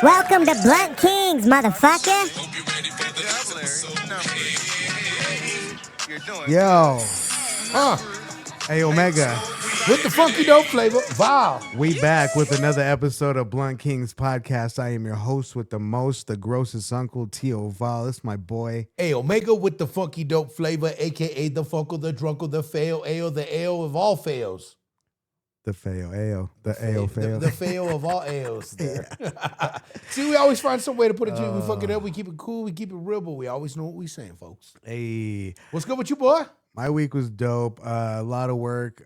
Welcome to Blunt Kings, motherfucker. Yo. Hey, Omega. With the funky dope flavor. Wow. We back with another episode of Blunt Kings podcast. I am your host with the most, the grossest uncle, T.O. Val. It's my boy. Hey, Omega with the funky dope flavor, a.k.a. the Funkle, the Drunkle, the Fail, Ayo, the Ayo of all fails. The fail, Ayo. The Ayo fail. The fail of all Ayos there. See, we always find some way to put it to you. We fuck it up. We keep it cool. We keep it real, but we always know what we saying, folks. Hey. What's good with you, boy? My week was dope. A lot of work.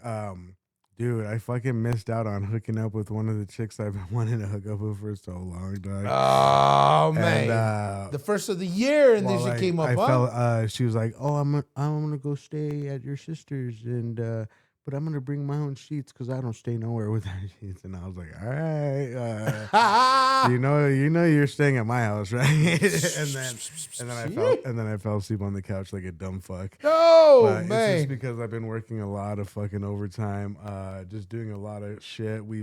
Dude, I fucking missed out on hooking up with one of the chicks I've been wanting to hook up with for so long, dog. Oh, man. And, the first of the year, and then she came up, she was like, oh, I'm gonna go stay at your sister's, and but I'm gonna bring my own sheets because I don't stay nowhere with her sheets. And I was like, all right, you know, you're staying at my house, right? and then I fell asleep on the couch like a dumb fuck. Oh, man! It's just because I've been working a lot of fucking overtime, just doing a lot of shit. We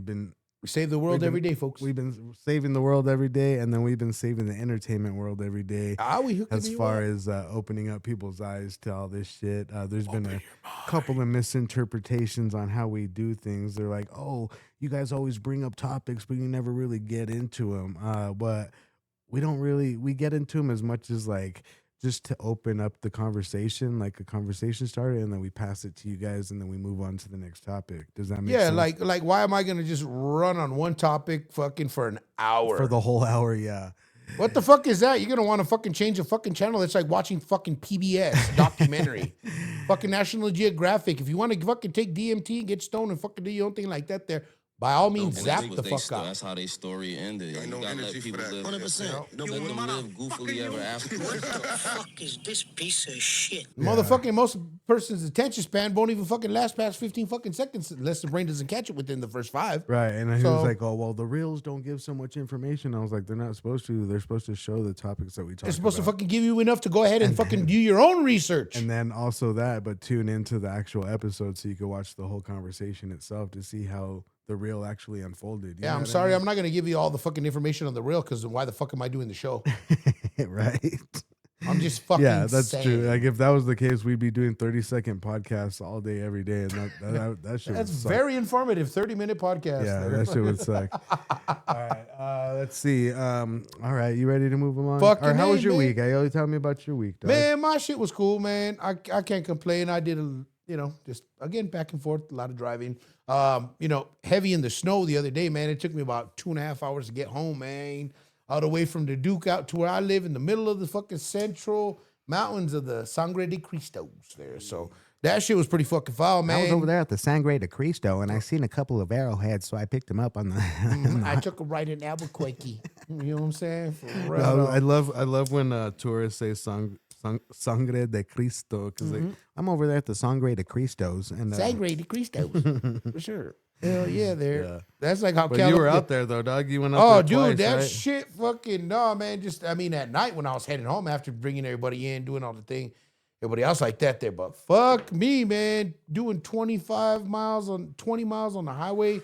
save the world every day, folks. We've been saving the world every day, and then we've been saving the entertainment world every day. As far as opening up people's eyes to all this shit. There's been a couple of misinterpretations on how we do things. They're like, oh, you guys always bring up topics, but you never really get into them. But we get into them as much as like just to open up the conversation, like a conversation starter, and then we pass it to you guys, and then we move on to the next topic. Does that make sense? Yeah, like why am I gonna just run on one topic fucking for an hour? For the whole hour, yeah. What the fuck is that? You're gonna want to fucking change a fucking channel. It's like watching fucking PBS documentary, fucking National Geographic. If you want to fucking take DMT and get stoned and fucking do your own thing like that, there. By all means, zap the fuck out. That's how their story ended. You gotta let people live. 100%. Let them live goofily ever after. What the fuck is this piece of shit? Yeah. Motherfucking most person's attention span won't even fucking last past 15 fucking seconds unless the brain doesn't catch it within the first 5. Right, and he was like, oh, well, the reels don't give so much information. I was like, they're not supposed to. They're supposed to show the topics that we talk about. They're supposed to fucking give you enough to go ahead and fucking do your own research. And then also that, but tune into the actual episode so you can watch the whole conversation itself to see how the reel actually unfolded. Yeah, I'm sorry. I'm not going to give you all the fucking information on the reel because why the fuck am I doing the show? Right. I'm just fucking that's saying. true. Like if that was the case, we'd be doing 30-second podcasts all day, every day. And that shit That's would suck. very informative. 30-minute podcast. Yeah, that shit would suck. All right. Let's see. All right. You ready to move along? Fucking how was your man. week? You tell me about your week, dog. Man, my shit was cool, man. I can't complain. I did just again back and forth, a lot of driving. Heavy in the snow the other day, man. It took me about 2.5 hours to get home, man. All the way from the Duke out to where I live in the middle of the fucking central mountains of the Sangre de Cristos there. So that shit was pretty fucking foul, man. I was over there at the Sangre de Cristo, and I seen a couple of arrowheads, so I picked them up on the. I took a ride in Albuquerque. You know what I'm saying? For real. No, I love when tourists say Sangre de Cristo, because I'm over there at the Sangre de Cristos. And Sangre de Cristos, for sure. Hell yeah, there. Yeah. That's like how. But you were out there though, dog. You went out there dude, twice, that right? shit, fucking no, man. At night when I was heading home after bringing everybody in, doing all the thing, everybody else like that there. But fuck me, man, doing 20 miles on the highway.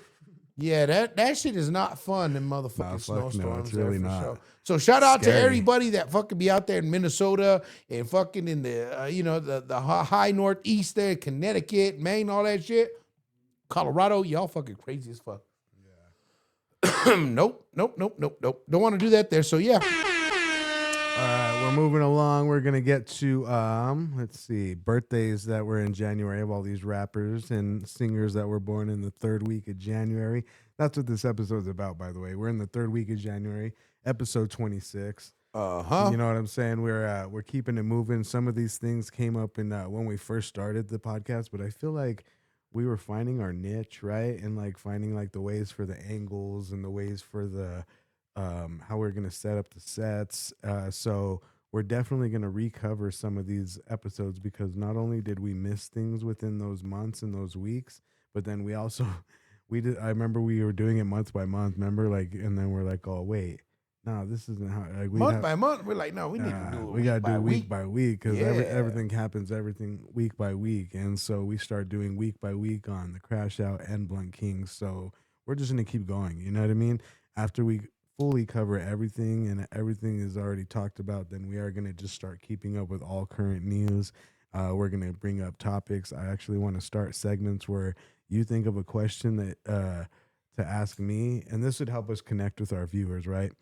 Yeah, that shit is not fun in motherfucking snowstorms. No, it's really not. Sure. So shout out to everybody that fucking be out there in Minnesota and fucking in the the high northeast there, Connecticut, Maine, all that shit. Colorado, y'all fucking crazy as fuck. Yeah. Nope. Don't want to do that there. So yeah. All right, we're moving along. We're gonna get to let's see, birthdays that were in January of all these rappers and singers that were born in the 3rd week of January. That's what this episode's about, by the way. We're in the 3rd week of January, episode 26. You know what I'm saying? We're keeping it moving. Some of these things came up in when we first started the podcast, but I feel like we were finding our niche, right? And like finding like the ways for the angles and the ways for the how we're going to set up the sets. So we're definitely going to recover some of these episodes because not only did we miss things within those months and those weeks, but then we also, I remember we were doing it month by month, remember? Like, and then we're like, oh, wait, no, this isn't how. Like, month by month, we're like, no, we need to do it. We got to do week by week because Yeah. everything happens, everything week by week. And so we start doing week by week on the Crash Out and Blunt Kings. So we're just going to keep going. You know what I mean? After we fully cover everything and everything is already talked about, then we are going to just start keeping up with all current news. We're going to bring up topics. I actually want to start segments where you think of a question that to ask me, and this would help us connect with our viewers, right?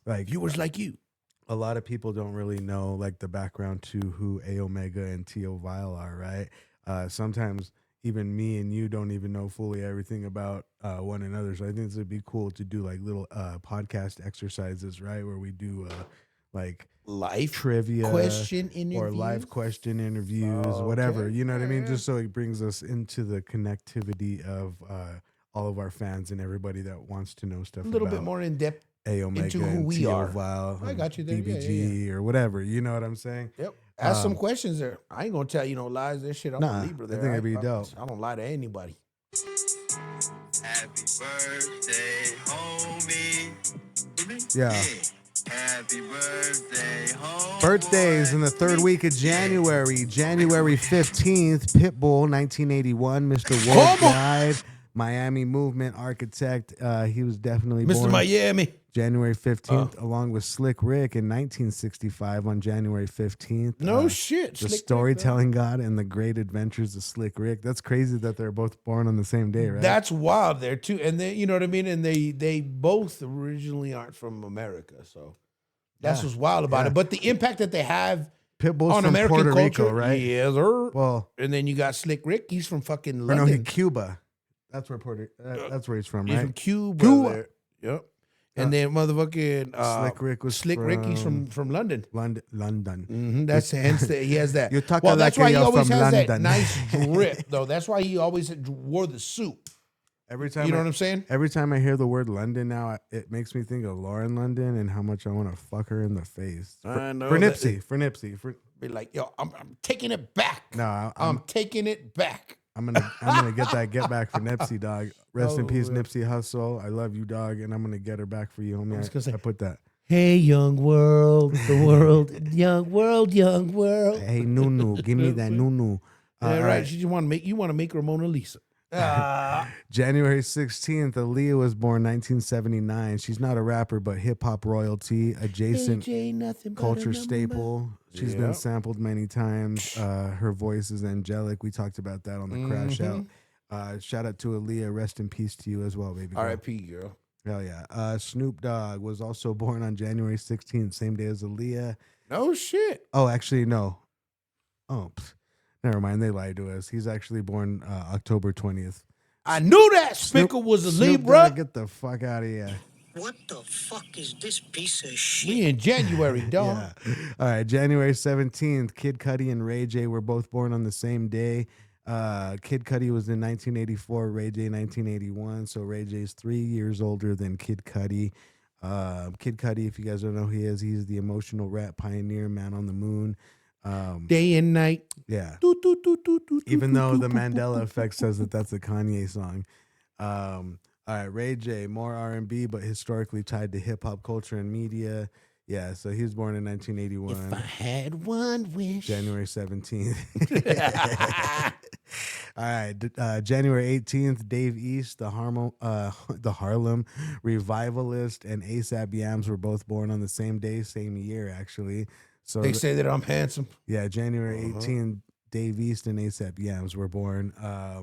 Like Viewers like you. a lot of people don't really know like the background to who A Omega and T.O. Vile are, right? Sometimes even me and you don't even know fully everything about one another. So I think this would be cool to do like little podcast exercises, right? Where we do like Life trivia question interviews. or live question interviews, whatever. Okay. You know what I mean? Yeah. Just so it brings us into the connectivity of all of our fans and everybody that wants to know stuff A little about bit more in depth. A Omega into who and we T.O. are. Vile, I got you there. Yeah, DBG or whatever. You know what I'm saying? Yep. Ask some questions there. I ain't gonna tell you no lies. This shit, I'm Nah, a Libra I there. think it'd be I dope. don't lie to anybody. Happy birthday, homie. Yeah. Happy birthday, homie. Birthdays in the third week of January. January 15th, Pitbull, 1981. Mr. Worldwide, Miami Movement architect. He was definitely Mr. born Miami. January 15th, along with Slick Rick in 1965 on January 15th. No shit. The Slick Rick, Storytelling God and the Great Adventures of Slick Rick. That's crazy that they're both born on the same day, right? That's wild there too. And they, you know what I mean? And they both originally aren't from America. So that's Yeah. what's wild about Yeah. it. But the impact that they have Pitbull's on from American Puerto culture, Rico, right? yes, sir. Well, And then you got Slick Rick. He's from fucking or London. no, Cuba. That's where that's where he's from, He's right? from Cuba. Cuba. There. Yep. And then motherfucking Slick Rick was Slick Rick. He's from London. London. Mm-hmm. That's hence that he has that. You talk well, like that's why he you're always from has that London. nice drip, though. That's why he always wore the suit. Every time You know what I'm saying? Every time I hear the word London now, it makes me think of Lauren London and how much I want to fuck her in the face. I know For that- Nipsey. Be like, yo, I'm taking it back. No, I'm taking it back. I'm gonna get that get back for Nipsey, dog. Rest in Oh, peace, man. Nipsey Hussle. I love you, dog, and I'm gonna get her back for you, homie. was gonna say- I put that. Hey, young world, the world, young world, young world. Hey, Nunu, give me that Nunu. Yeah, All right. right. She just want to make her Mona Lisa. January 16th, Aaliyah was born 1979. She's not a rapper, but hip hop royalty, adjacent AJ, nothing but a culture number. staple. She's Yeah. been sampled many times. Her voice is angelic. We talked about that on the Crash Out. Shout out to Aaliyah. Rest in peace to you as well, baby girl. R.I.P. girl. Hell yeah. Snoop Dogg was also born on January 16th, same day as Aaliyah. No shit. Oh, actually, no. Oh, never mind. They lied to us. He's actually born October 20th. I knew that Spickle was a Snoop Libra. Dogg, get the fuck out of here. What the fuck is this piece of shit? We in January, dog. Yeah. All right. January 17th, Kid Cudi and Ray J were both born on the same day. Kid Cudi was in 1984, Ray J 1981. So Ray J's 3 years older than Kid Cudi. Kid Cudi, if you guys don't know who he is, he's the emotional rap pioneer, man on the moon. Day and night. Yeah. Do, do, do, do, do, Even do, though do, the do, Mandela Effect says that that's a Kanye song. All right, Ray J, more R&B, but historically tied to hip hop culture and media. Yeah, so he was born in 1981. If I had one wish. January 17th. All right, January 18th, Dave East, the Harlem revivalist, and ASAP Yams were both born on the same day, same year, actually. So They say that I'm handsome. yeah, January 18th, Dave East and ASAP Yams were born.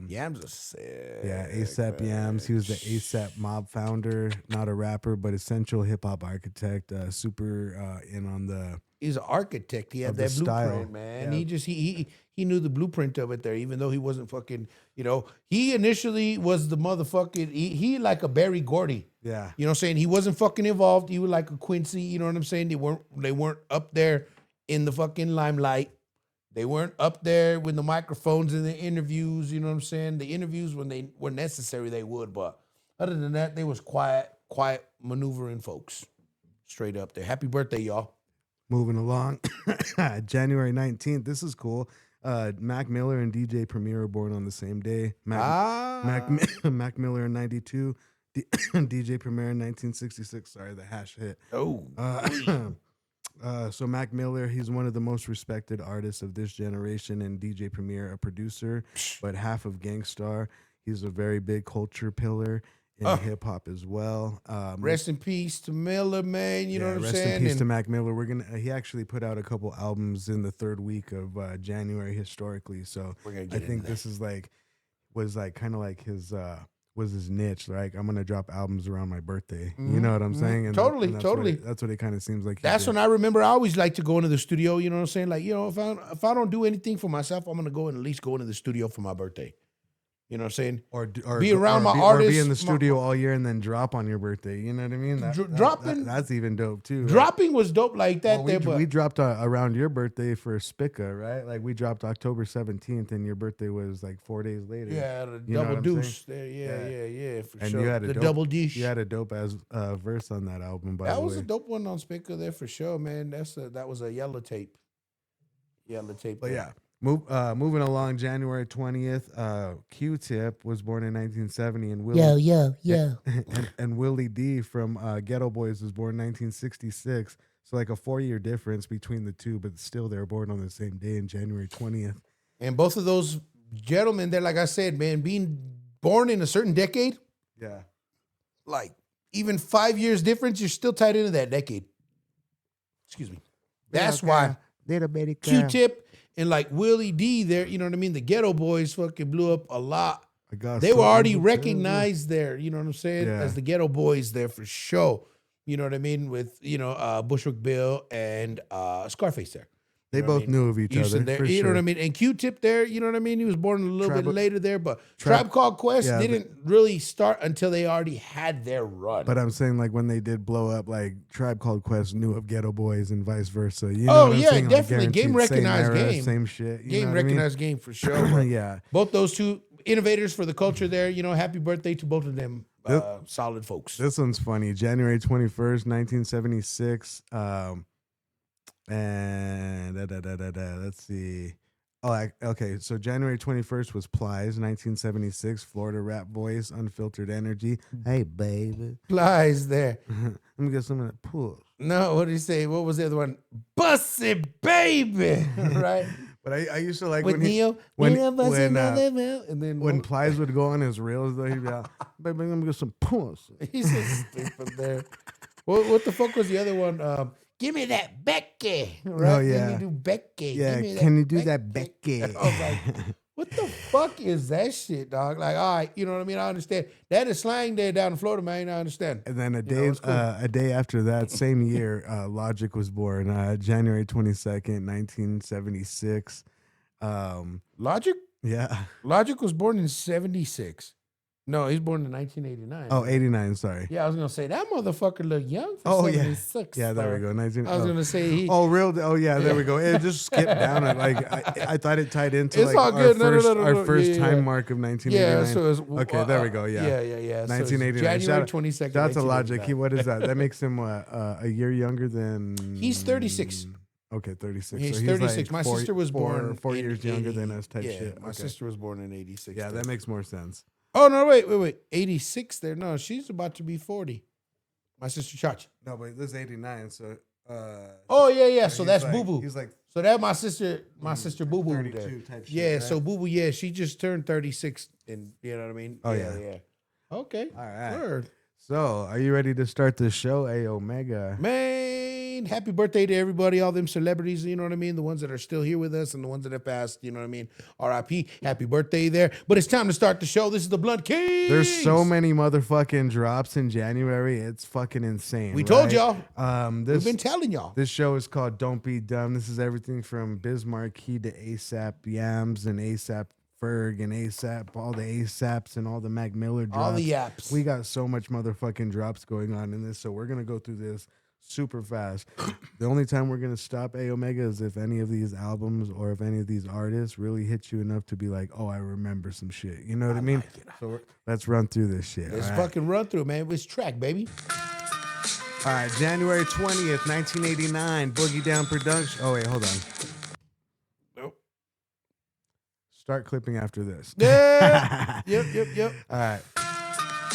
Yams are sick. Yeah, ASAP Yams. He was the ASAP Mob founder, not a rapper, but essential hip hop architect. Super in on the. He's an architect. He had Of the that blueprint, style. man. Yeah. He just he knew the blueprint of it there, even though he wasn't fucking. You know, he initially was the motherfucking. He like a Barry Gordy. Yeah. You know what I'm saying? He wasn't fucking involved. He was like a Quincy. You know what I'm saying? They weren't up there in the fucking limelight. They weren't up there with the microphones in the interviews. You know what I'm saying? The interviews, when they were necessary, they would. But other than that, they was quiet maneuvering folks. Straight up there. Happy birthday, y'all. Moving along, January 19th. This is cool. Mac Miller and DJ Premier were born on the same day. Mac Miller in 92, DJ Premier in 1966. Sorry, the hash hit. Oh. So Mac Miller, he's one of the most respected artists of this generation, and DJ Premier, a producer, but half of Gangstar. He's a very big culture pillar. in hip hop as well. Rest in peace to Miller, man. You know what I'm rest saying? in peace And to Mac Miller. We're gonna. He actually put out a couple albums in the third week of January historically. So we're gonna I get think into this is was kind of like his was his niche. Like I'm gonna drop albums around my birthday. You know what I'm saying? And Totally, that's totally. That's what it kind of seems like. That's when I remember I always like to go into the studio. You know what I'm saying? Like, you know, if I don't do anything for myself, I'm gonna go and at least go into the studio for my birthday. You know what I'm saying? Or be around my or artists. be in the studio all year and then drop on your birthday. You know what I mean? Dropping. That's even dope too. Right? Dropping was dope like that. Well, we dropped around your birthday for Spica, right? Like we dropped October 17th, and your birthday was like 4 days later. Yeah, the You know double what I'm deuce saying? there. Yeah, for And sure. you had a the dope, double dish. You had a dope as verse on that album. By That the was way, a dope one on Spica there for sure, man. That was a yellow tape. But yeah. Moving along, January 20th, Q-Tip was born in 1970, and Willie, and Willie D from Ghetto Boys was born in 1966. So like a 4-year difference between the two, but still they were born on the same day in January 20th. And both of those gentlemen there, like I said, man, being born in a certain decade, Yeah. like even 5 years difference, you're still tied into that decade. Excuse me. That's why Q-Tip and like Willie D there, you know what I mean? The Ghetto Boys fucking blew up a lot. They were already recognized there, you know what I'm saying? Yeah. As the Ghetto Boys there for sure. You know what I mean? With, Bushwick Bill and Scarface there. They both knew of each Houston other. there, For you sure. know what I mean? And Q-Tip there, you know what I mean? He was born a little bit later there, but Tribe Called Quest didn't really start until they already had their run. But I'm saying, like, when they did blow up, like, Tribe Called Quest knew of Ghetto Boys and vice versa. You know what I'm saying? Definitely. Like, Game guaranteed recognized same era, game. Same shit. You Game know what I mean? recognized game for sure. Yeah. Both those two innovators for the culture there, happy birthday to both of them. Solid folks. This one's funny. January 21st, 1976. And let's see. Okay. So January 21st was Plies, 1976. Florida rap voice, unfiltered energy. Hey, baby. Plies there. Let me get some of that pull. No, what did he say? What was the other one? Bust it, baby. Right? But I used to like With when when Plies would go on his reels, though, he'd be like, baby, let me get some puss. He's so stupid there. What the fuck was the other one? Give me that Becky. Right? Oh, yeah. Can you do Becky? Yeah, Give me can you do that, Becky? I was like, what the fuck is that shit, dog? Like, all right, you know what I mean? I understand. That is slang there down in Florida, man. I understand. And then a it's cool. day after that, same year, Logic was born, January 22nd, 1976. Logic? Yeah. Logic was born in 76. No, he's born in 1989. Oh, 89, sorry. Yeah, I was going to say, that motherfucker look young for 76. Yeah, there we go. I was going to say he... There we go. It just skipped down. I thought it tied into it's all good. Our first time mark of 1989. Yeah, so it's... Okay, there we go. Yeah. Yeah. 1989. So January 22nd. That's a Logic. What is that? That makes him a year younger than... He's 36. Okay, 36. He's so 36. Like my sister was born... 4 years younger than us type yeah, shit. My sister was born in 86. Yeah, that makes more sense. Oh, no, wait. 86 there. No, she's about to be 40. My sister Chachi. No, but this is 89, so... oh, yeah. So that's like, Boo Boo. He's like... So that my sister Boo Boo 32 there. type shit, Yeah, right? so Boo Boo, she just turned 36 and you know what I mean? Oh, yeah. yeah. Okay. All right. Word. So, are you ready to start the show, Omega? Man, happy birthday to everybody, all them celebrities, you know what I mean? The ones that are still here with us and the ones that have passed, you know what I mean? R.I.P. Happy birthday there. But it's time to start the show. This is the Blunt Kings. There's so many motherfucking drops in January. It's fucking insane. We told y'all. We've been telling y'all. This show is called Don't Be Dumb. This is everything from Markie to ASAP Yams and ASAP Ferg and ASAP, all the ASAPs and all the Mac Miller drops. All the apps. We got so much motherfucking drops going on in this, so we're going to go through this super fast. The only time we're going to stop Omega is if any of these albums or if any of these artists really hit you enough to be like, oh, I remember some shit. You know what I mean? So let's run through this shit. Let's fucking run through, man. It's track, baby. All right, January 20th, 1989, Boogie Down Production. Oh, wait, hold on. Nope. Start clipping after this. Yeah. Yep. All right.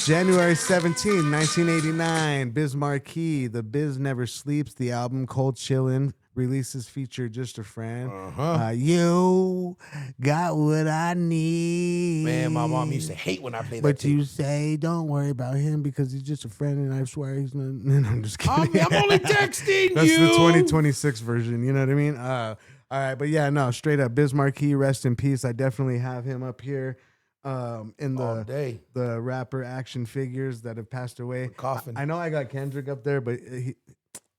January 17, 1989, Markie, The Biz Never Sleeps, the album Cold Chillin', releases feature Just a Friend. Uh-huh. You got what I need. Man, my mom used to hate when I played that But tape. you say, don't worry about him because he's just a friend, and I swear he's not. I'm just kidding. I'm only texting That's you. the 2026 version. You know what I mean? All right, but yeah, no, straight up, Biz Markie, rest in peace. I definitely have him up here in All day. the rapper action figures that have passed away. Coffin. I know I got Kendrick up there, but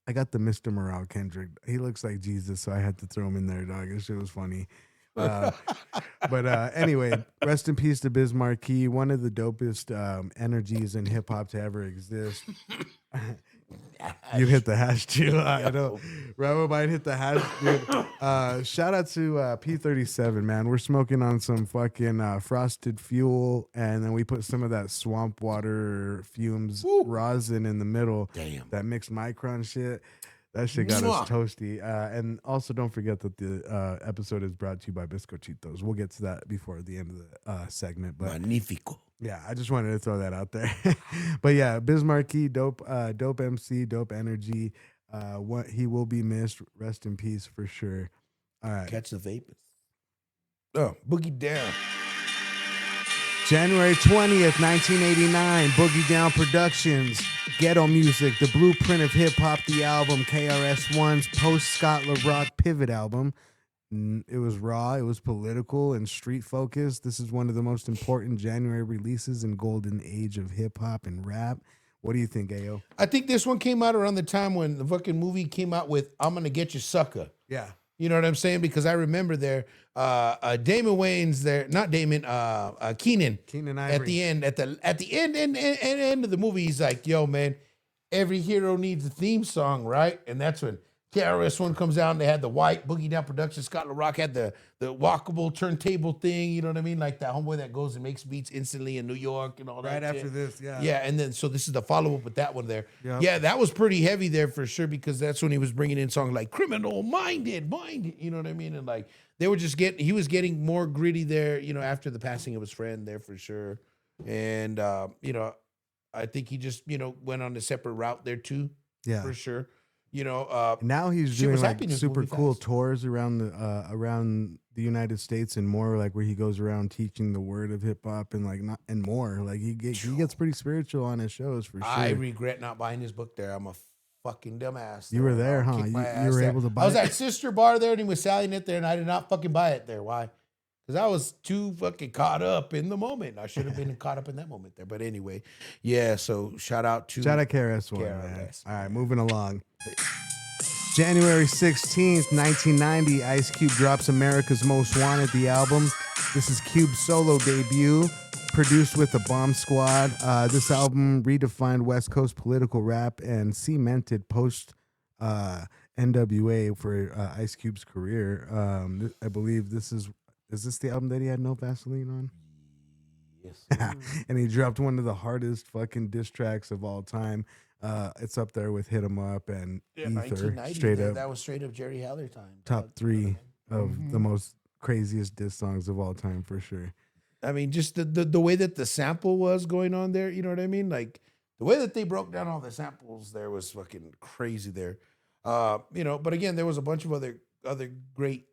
I got the Mr. Morale Kendrick. He looks like Jesus, so I had to throw him in there, dog. This shit was funny. But anyway, rest in peace to Biz Markie, one of the dopest energies in hip hop to ever exist. You hit the hash too. I know. Rabo might hit the hash, dude. Shout out to P37, man. We're smoking on some fucking frosted fuel, and then we put some of that swamp water fumes rosin in the middle. Damn. That mixed micron shit. That shit got us toasty. And also, don't forget that the episode is brought to you by Bizcochitos. We'll get to that before the end of the segment. But Magnifico. yeah, I just wanted to throw that out there. But yeah, Biz Markie, dope MC, dope energy. What he will be missed. Rest in peace for sure. All right. Catch the vapors. Oh, Boogie Down. January 20th, 1989, Boogie Down Productions, Ghetto Music, The Blueprint of Hip Hop, the album, KRS-One's post-Scott LaRock pivot album. It was raw, it was political and street focused. This is one of the most important January releases in golden age of hip hop and rap. What do you think, Ayo? I think this one came out around the time when the fucking movie came out with I'm Gonna Get You Sucker. Yeah. You know what I'm saying? Because I remember there, Damon Wayans there, not Damon, Keenan. Keenan At Ivory. the end of the movie, he's like, "Yo, man, every hero needs a theme song, right?" And that's when KRS-One comes out, and they had the white Boogie Down Productions. Scott LaRock had the walkable turntable thing. You know what I mean? Like that homeboy that goes and makes beats instantly in New York and all that. Right after shit. this, yeah. Yeah, and then so this is the follow up with that one there. Yep. Yeah, that was pretty heavy there for sure because that's when he was bringing in songs like "Criminal Minded," you know what I mean? And like they were just he was getting more gritty there, you know, after the passing of his friend there for sure. And you know, I think he just went on a separate route there too, Yeah. for sure. You know, Now he's shit doing was like happening super movie cool fast. tours around the United States and more, like where he goes around teaching the word of hip hop and and more. Like he gets pretty spiritual on his shows for sure. I regret not buying his book there. I'm a fucking dumbass. You were there, I'll huh? kick my You ass were there. able to buy I was it? at Sister Bar there and he was selling it there and I did not fucking buy it there. Why? Because I was too fucking caught up in the moment. I should have been caught up in that moment there. But anyway, yeah, so shout out KRS-One, man. KRS. All right, moving along. January 16th, 1990, Ice Cube drops America's Most Wanted, the album. This is Cube's solo debut, produced with the Bomb Squad. This album redefined West Coast political rap and cemented post NWA for Ice Cube's career. I believe is this the album that he had no Vaseline on? Yes. And he dropped one of the hardest fucking diss tracks of all time. It's up there with Hit 'Em Up and Ether. 1990, Straight up that was straight up Jerry Heller time. top dog. 3 of the most craziest diss songs of all time for sure. I mean, just the way that the sample was going on there, you know what I mean? Like the way that they broke down all the samples there was fucking crazy there. You know, but again, there was a bunch of other great,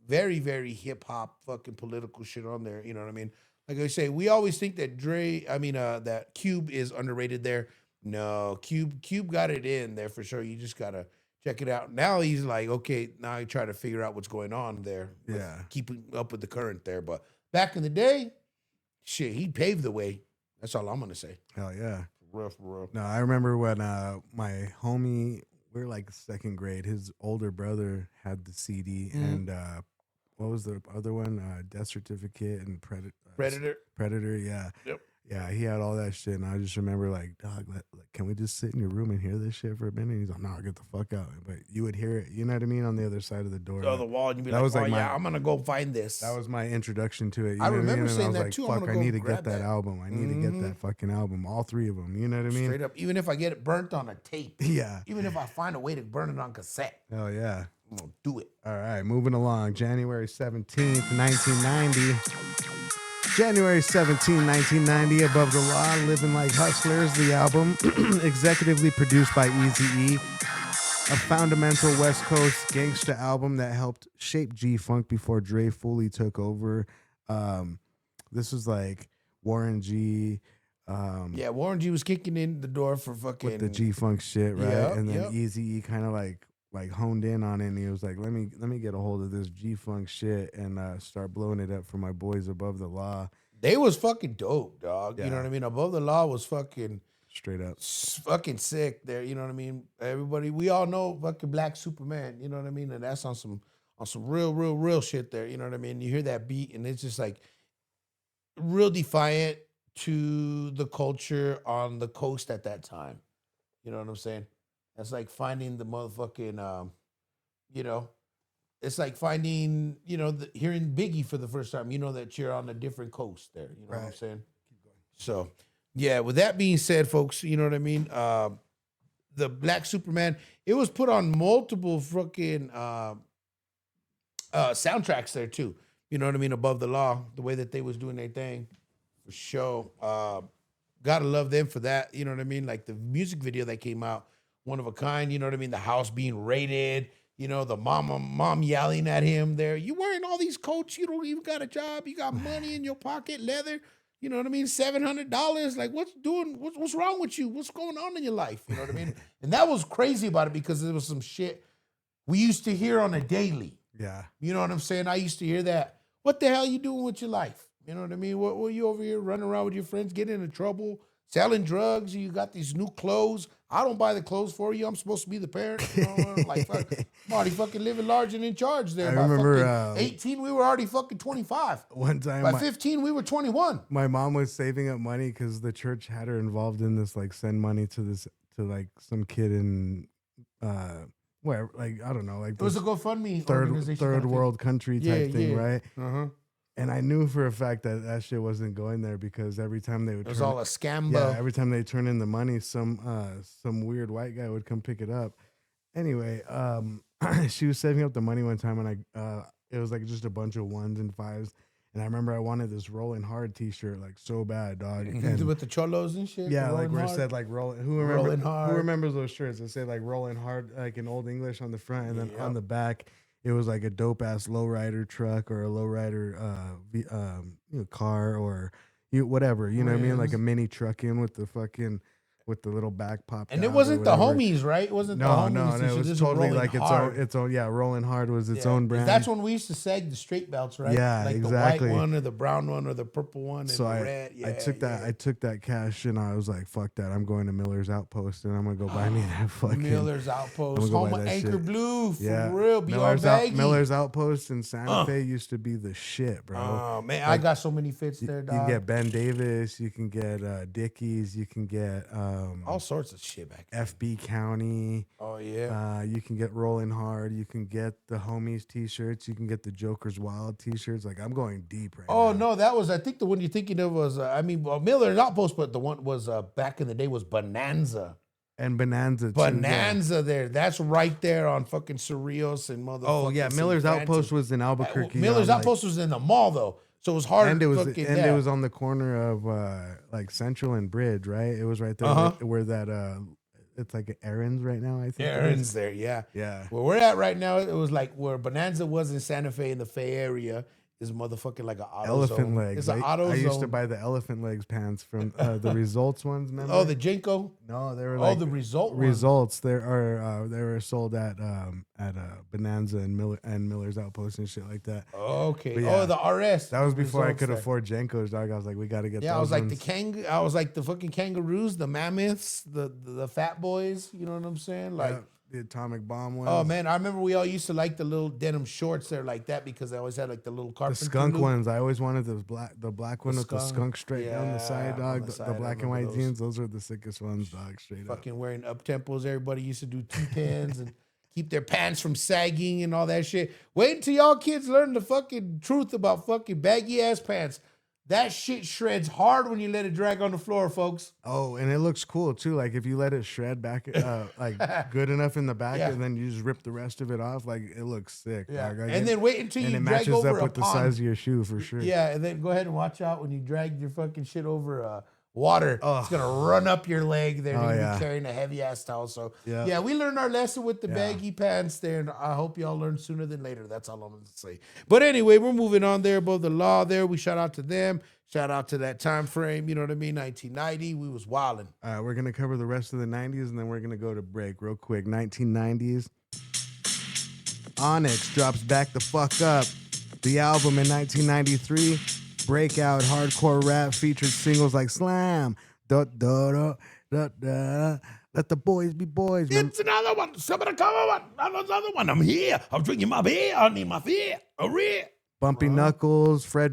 very, very hip hop fucking political shit on there. You know what I mean? Like I say, we always think that that Cube is underrated there. No, Cube got it in there for sure. You just gotta check it out. Now he's like, okay, now I try to figure out what's going on there. with Yeah. keeping up with the current there. But back in the day, shit, he paved the way. That's all I'm gonna say. Hell yeah. For real. No, I remember when my homie, we were like second grade, his older brother had the CD and what was the other one? Death Certificate and Predator, yeah. Yep. Yeah, he had all that shit, and I just remember like, dog, can we just sit in your room and hear this shit for a minute? And he's like, no, get the fuck out. But you would hear it, you know what I mean, on the other side of the door. The wall, and you'd be That like, was like oh, my- yeah, I'm gonna go find this. That was my introduction to it. You I know what remember mean? And saying I was that like, too. I'm fuck, gonna I go need to grab get that that. album. I need to get that fucking album. All 3 of them. You know what I mean? Straight up, even if I get it burnt on a tape, Yeah. even if I find a way to burn it on cassette, Hell yeah. I'm gonna do it. All right, moving along. January 17th, 1990. January 17, 1990, Above the Law, Living Like Hustlers, the album, executively produced by Eazy-E. a fundamental West Coast gangsta album that helped shape G-Funk before Dre fully took over. This was like Warren G. Yeah, Warren G was kicking in the door for fucking with the G-Funk shit, right? Yep, And then yep. Eazy-E kind of like honed in on it, and he was like, let me get a hold of this G-Funk shit and start blowing it up for my boys above the law. They was fucking dope, dog. You know Yeah. what I mean? Above the Law was fucking Straight up. fucking sick there. You know what I mean? Everybody, we all know fucking Black Superman. You know what I mean? And that's on some real shit there. You know what I mean? You hear that beat, and it's just like real defiant to the culture on the coast at that time. You know what I'm saying? That's like finding the motherfucking, you know, it's like finding, you know, hearing Biggie for the first time. You know that you're on a different coast there. You know what I'm saying? So, yeah, with that being said, folks, you know what I mean? The Black Superman, it was put on multiple fucking soundtracks there too. You know what I mean? Above the Law, the way that they was doing their thing, for sure. Gotta love them for that. You know what I mean? Like the music video that came out, one of a kind. You know what I mean? The house being raided. You know, the mom yelling at him there. You wearing all these coats. You don't even got a job. You got money in your pocket, leather. You know what I mean? $700. Like, what's wrong with you? What's going on in your life? You know what I mean? And that was crazy about it because there was some shit we used to hear on a daily. Yeah. You know what I'm saying? I used to hear that. What the hell you doing with your life? You know what I mean? What were you over here running around with your friends, getting into trouble, selling drugs? You got these new clothes. I don't buy the clothes for you. I'm supposed to be the parent. You know, like, fuck, I'm already fucking living large and in charge there. I By remember, fucking 18, we were already fucking 25. One time, By 15, we were 21. my mom was saving up money because the church had her involved in this, like send money to like some kid in, where, like, I don't know, like It was a this GoFundMe third organization kind of thing. world country type thing, right? Uh-huh. And I knew for a fact that that shit wasn't going there because every time they would It was turn, all a scam. yeah, every time they turn in the money, some weird white guy would come pick it up. Anyway, she was saving up the money one time, and it was like just a bunch of ones and fives. And I remember I wanted this Rolling Hard T-shirt like so bad, dog. And with the cholos and shit. yeah, like where it Hard. said like Rolling. Who Hard. remembers those shirts? It said like Rolling Hard, like in Old English on the front, and then on the back, it was like a dope ass lowrider truck or a lowrider car or whatever. You know what I mean? Like a mini truck in with the fucking. With the little back popped And out it wasn't the whatever. homies, right? It wasn't the No, homies. it was totally like its own. Yeah, Rolling Hard was its own brand. That's when we used to sag the straight belts, right? Yeah, like exactly. the white one or the brown one or the purple one and So the red. Yeah, I took that cash and I was like, fuck that. I'm going to Miller's Outpost and I'm gonna go buy me that fucking Miller's I'm Outpost, gonna go home buy of that Anchor shit. Blue, for Yeah, real. Miller's Outpost in Santa Fe used to be the shit, bro. Oh man, Like, I got so many fits there, You dog. can get Ben Davis, you can get Dickies, you can get all sorts of shit back then. FB County. Oh yeah. You can get Rolling Hard. You can get the Homies T-shirts. You can get the Joker's Wild T-shirts. Like I'm going deep right now. Oh no, that was I think the one you're thinking of was Miller's Outpost, but the one was back in the day was Bonanza. And Bonanza too. Bonanza there. That's right there on fucking Cerritos and motherfucking. Oh yeah, St. Miller's Francis. Outpost was in Albuquerque. Miller's on, Outpost was in the mall though, so it was hard. and it was fucking, it was on the corner of like Central and Bridge, right? It was right there where that it's like Aaron's right now. I think Aaron's there, yeah. Yeah. Where we're at right now, it was like where Bonanza was in Santa Fe in the Bay Area. Is motherfucking like an auto Elephant zone. legs. It's an auto I zone. used to buy the elephant legs pants from the Results ones. Remember? Oh, the Jenko. No, they were like the Result ones. Results. They were sold at Bonanza and Miller's Outpost and shit like that. Okay. But yeah, the RS. That was before I Results could there. afford Jenkos, dog. I was like, we got to get. Yeah, those I was like the fucking kangaroos, the mammoths, the fat boys. You know what I'm saying? Like. The atomic bomb ones. Oh man, I remember we all used to like the little denim shorts there like that because they always had like the little The carpenter skunk loop. ones. I always wanted the black one with the skunk. skunk straight down the side, Yeah, dog. on the The side, I black and remember white those. jeans. Those were the sickest ones, dog. Straight up. Fucking wearing up tempos. Everybody used to do T-pans and keep their pants from sagging and all that shit. Wait until y'all kids learn the fucking truth about fucking baggy ass pants. That shit shreds hard when you let it drag on the floor, folks. Oh, and it looks cool too. Like if you let it shred back, like good enough in the back, Yeah. and then you just rip the rest of it off. Like it looks sick. Yeah. Dog. And then wait until and you it drag matches over up a with the pond. size of your shoe for sure. Yeah, and then go ahead and watch out when you drag your fucking shit over water. Oh. It's gonna run up your leg there. Oh, You're gonna yeah. be carrying a heavy ass towel. So Yeah. yeah, we learned our lesson with the Yeah. baggy pants there, and I hope y'all learn sooner than later. That's all I'm gonna say. But anyway, we're moving on there. Above the law there. We shout out to them. Shout out to that time frame. You know what I mean? 1990. We was wilding. We're gonna cover the rest of the '90s, and then we're gonna go to break real quick. 1990s. Onyx drops Back the Fuck Up. The album in 1993. Breakout hardcore rap featured singles like Slam, da da da da da. Let the boys be boys. It's another one. Somebody come on. Another one. I'm here. I'm drinking my beer. I need my beer. A rear. Bumpy Knuckles, what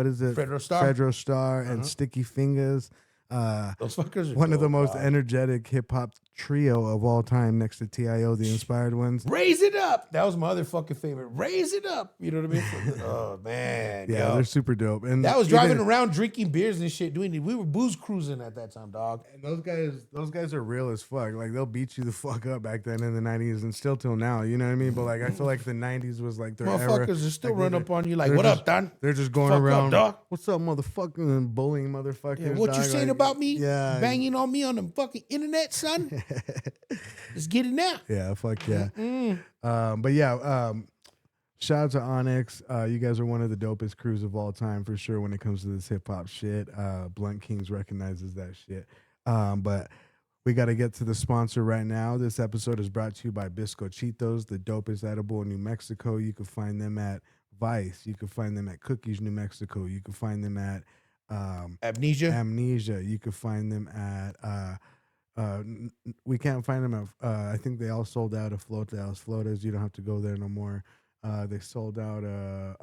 is it? Fredro Starr. Fredro Starr and Sticky Fingers. Those fuckers are One of the dope, most dog. energetic hip hop trio of all time, next to T.I.O., the Inspired Ones. Raise it up. That was my other fucking favorite. Raise it up. You know what I mean? Oh man. Yeah, yo. they're super dope. And That was driving even- around drinking beers and shit. We were booze cruising at that time, dog. And those guys are real as fuck. Like they'll beat you the fuck up back then in the '90s and still till now. You know what I mean? But like I feel like the '90s was like their era. Motherfuckers are still Like, run they're- up on you like, they're what just- up, Don? They're just going Fuck up, around. dog. What's up, motherfucker? And bullying motherfuckers. Yeah, what you dog, saying like, about me? Yeah. Banging on me on the fucking internet, son? Let's get it now. Yeah, fuck yeah. But yeah, shout out to Onyx. You guys are one of the dopest crews of all time for sure when it comes to this hip hop shit. Blunt Kings recognizes that shit. But we got to get to the sponsor right now. This episode is brought to you by Bizcochitos, the dopest edible in New Mexico. You can find them at Vice. You can find them at Cookies, New Mexico. You can find them at Amnesia. You can find them at we can't find them at I think they all sold out of Flotas. You don't have to go there no more. They sold out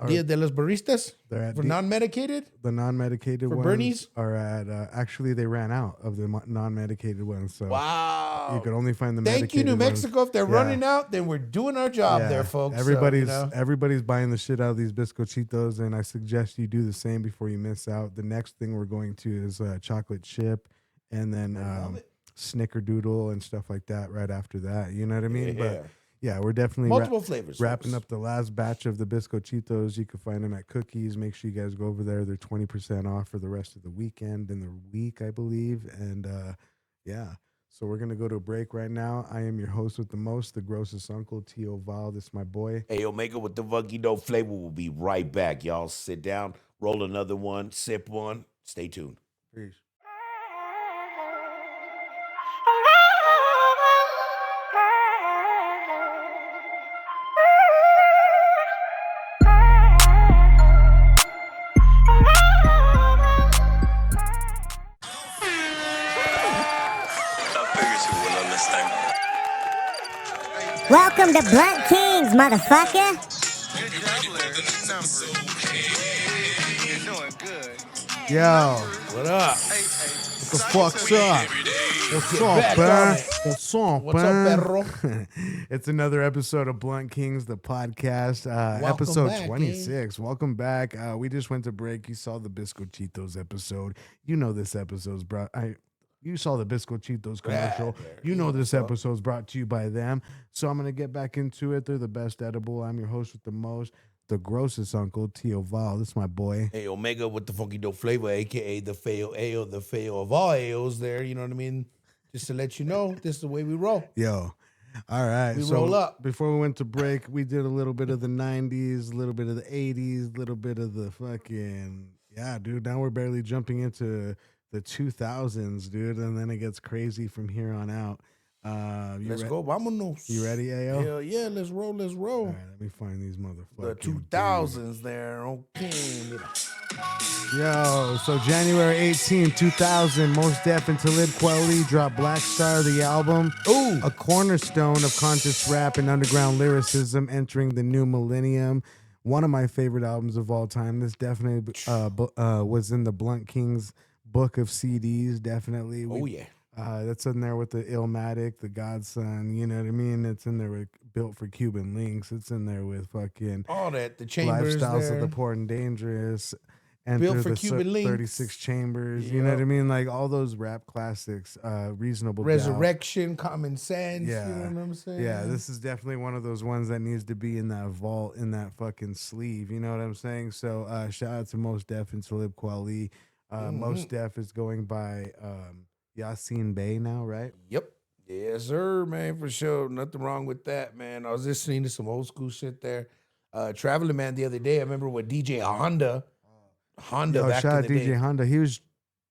Dia de los Baristas they're at for non-medicated. the non-medicated for ones Bernie's? are at actually they ran out of the non-medicated ones, so Wow. you could only find the Thank you, medicated New ones. Mexico. If they're Yeah. running out, then we're doing our job Yeah. there, folks. So, Everybody's you know. everybody's buying the shit out of these Bizcochitos, and I suggest you do the same before you miss out. The next thing we're going to is chocolate chip, and then snickerdoodle and stuff like that right after that. You know what I mean? But yeah, we're definitely Multiple flavors. wrapping folks. up the last batch of the Bizcochitos. You can find them at Cookies. Make sure you guys go over there. They're 20% off for the rest of the weekend and the week, I believe. And yeah, so we're going to go to a break right now. I am your host with the most, the grossest uncle, T.O. Val. This is my boy. Hey, Omega with the Vuggy Dough flavor. We'll be right back. Y'all sit down, roll another one, sip one. Stay tuned. Peace. Welcome to Blunt Kings, motherfucker. You're doing good. Yo, What up? what the fuck's up? What's back up, on man? it. What's up, What's up, man? perro? It's another episode of Blunt Kings, the podcast, episode back, 26. Welcome back. We just went to break. You saw the Bizcochitos episode. You know this episode's brought. You saw the Bizcochitos commercial. You know this episode's brought to you by them. So I'm gonna get back into it. They're the best edible. I'm your host with the most, the grossest uncle, T.O. Val. This is my boy. Hey, Omega with the funky dope flavor, aka the fail ale, the fail of all ales. There, you know what I mean. Just to let you know, this is the way we roll. Yo. All right. We so roll up. Before we went to break, we did a little bit of the 90s, a little bit of the 80s, a little bit of the fucking, yeah, dude. Now we're barely jumping into the 2000s, dude. And then it gets crazy from here on out. Let's go. Vámonos. You ready, Ayo? Hell yeah, let's roll. Let's roll. All right, let me find these motherfuckers. The 2000s there. Okay. Yo, so January 18, 2000, Most Def and Talib Kweli dropped Black Star, the album. Ooh. A cornerstone of conscious rap and underground lyricism entering the new millennium. One of my favorite albums of all time. This definitely was in the Blunt Kings book of CDs, definitely. Oh, yeah. That's in there with the Illmatic, the Godson, you know what I mean? It's in there with Built for Cuban Links. It's in there with fucking All that. The chambers Lifestyles there. of the Poor and Dangerous. Built Enter for the Cuban Links. 36 Chambers. You know what I mean? Like all those rap classics, Reasonable Doubt. Resurrection, Common Sense. Yeah. You know what I'm saying? Yeah, this is definitely one of those ones that needs to be in that vault, in that fucking sleeve. You know what I'm saying? So shout out to Most Def and Talib Kweli. Most Def is going by Yasin Bey now, right? Yep. Yes, sir, man, for sure. Nothing wrong with that, man. I was listening to some old school shit there. Traveling Man the other day, I remember with DJ Honda. Honda Yo, back shout in out the DJ day. Honda. He was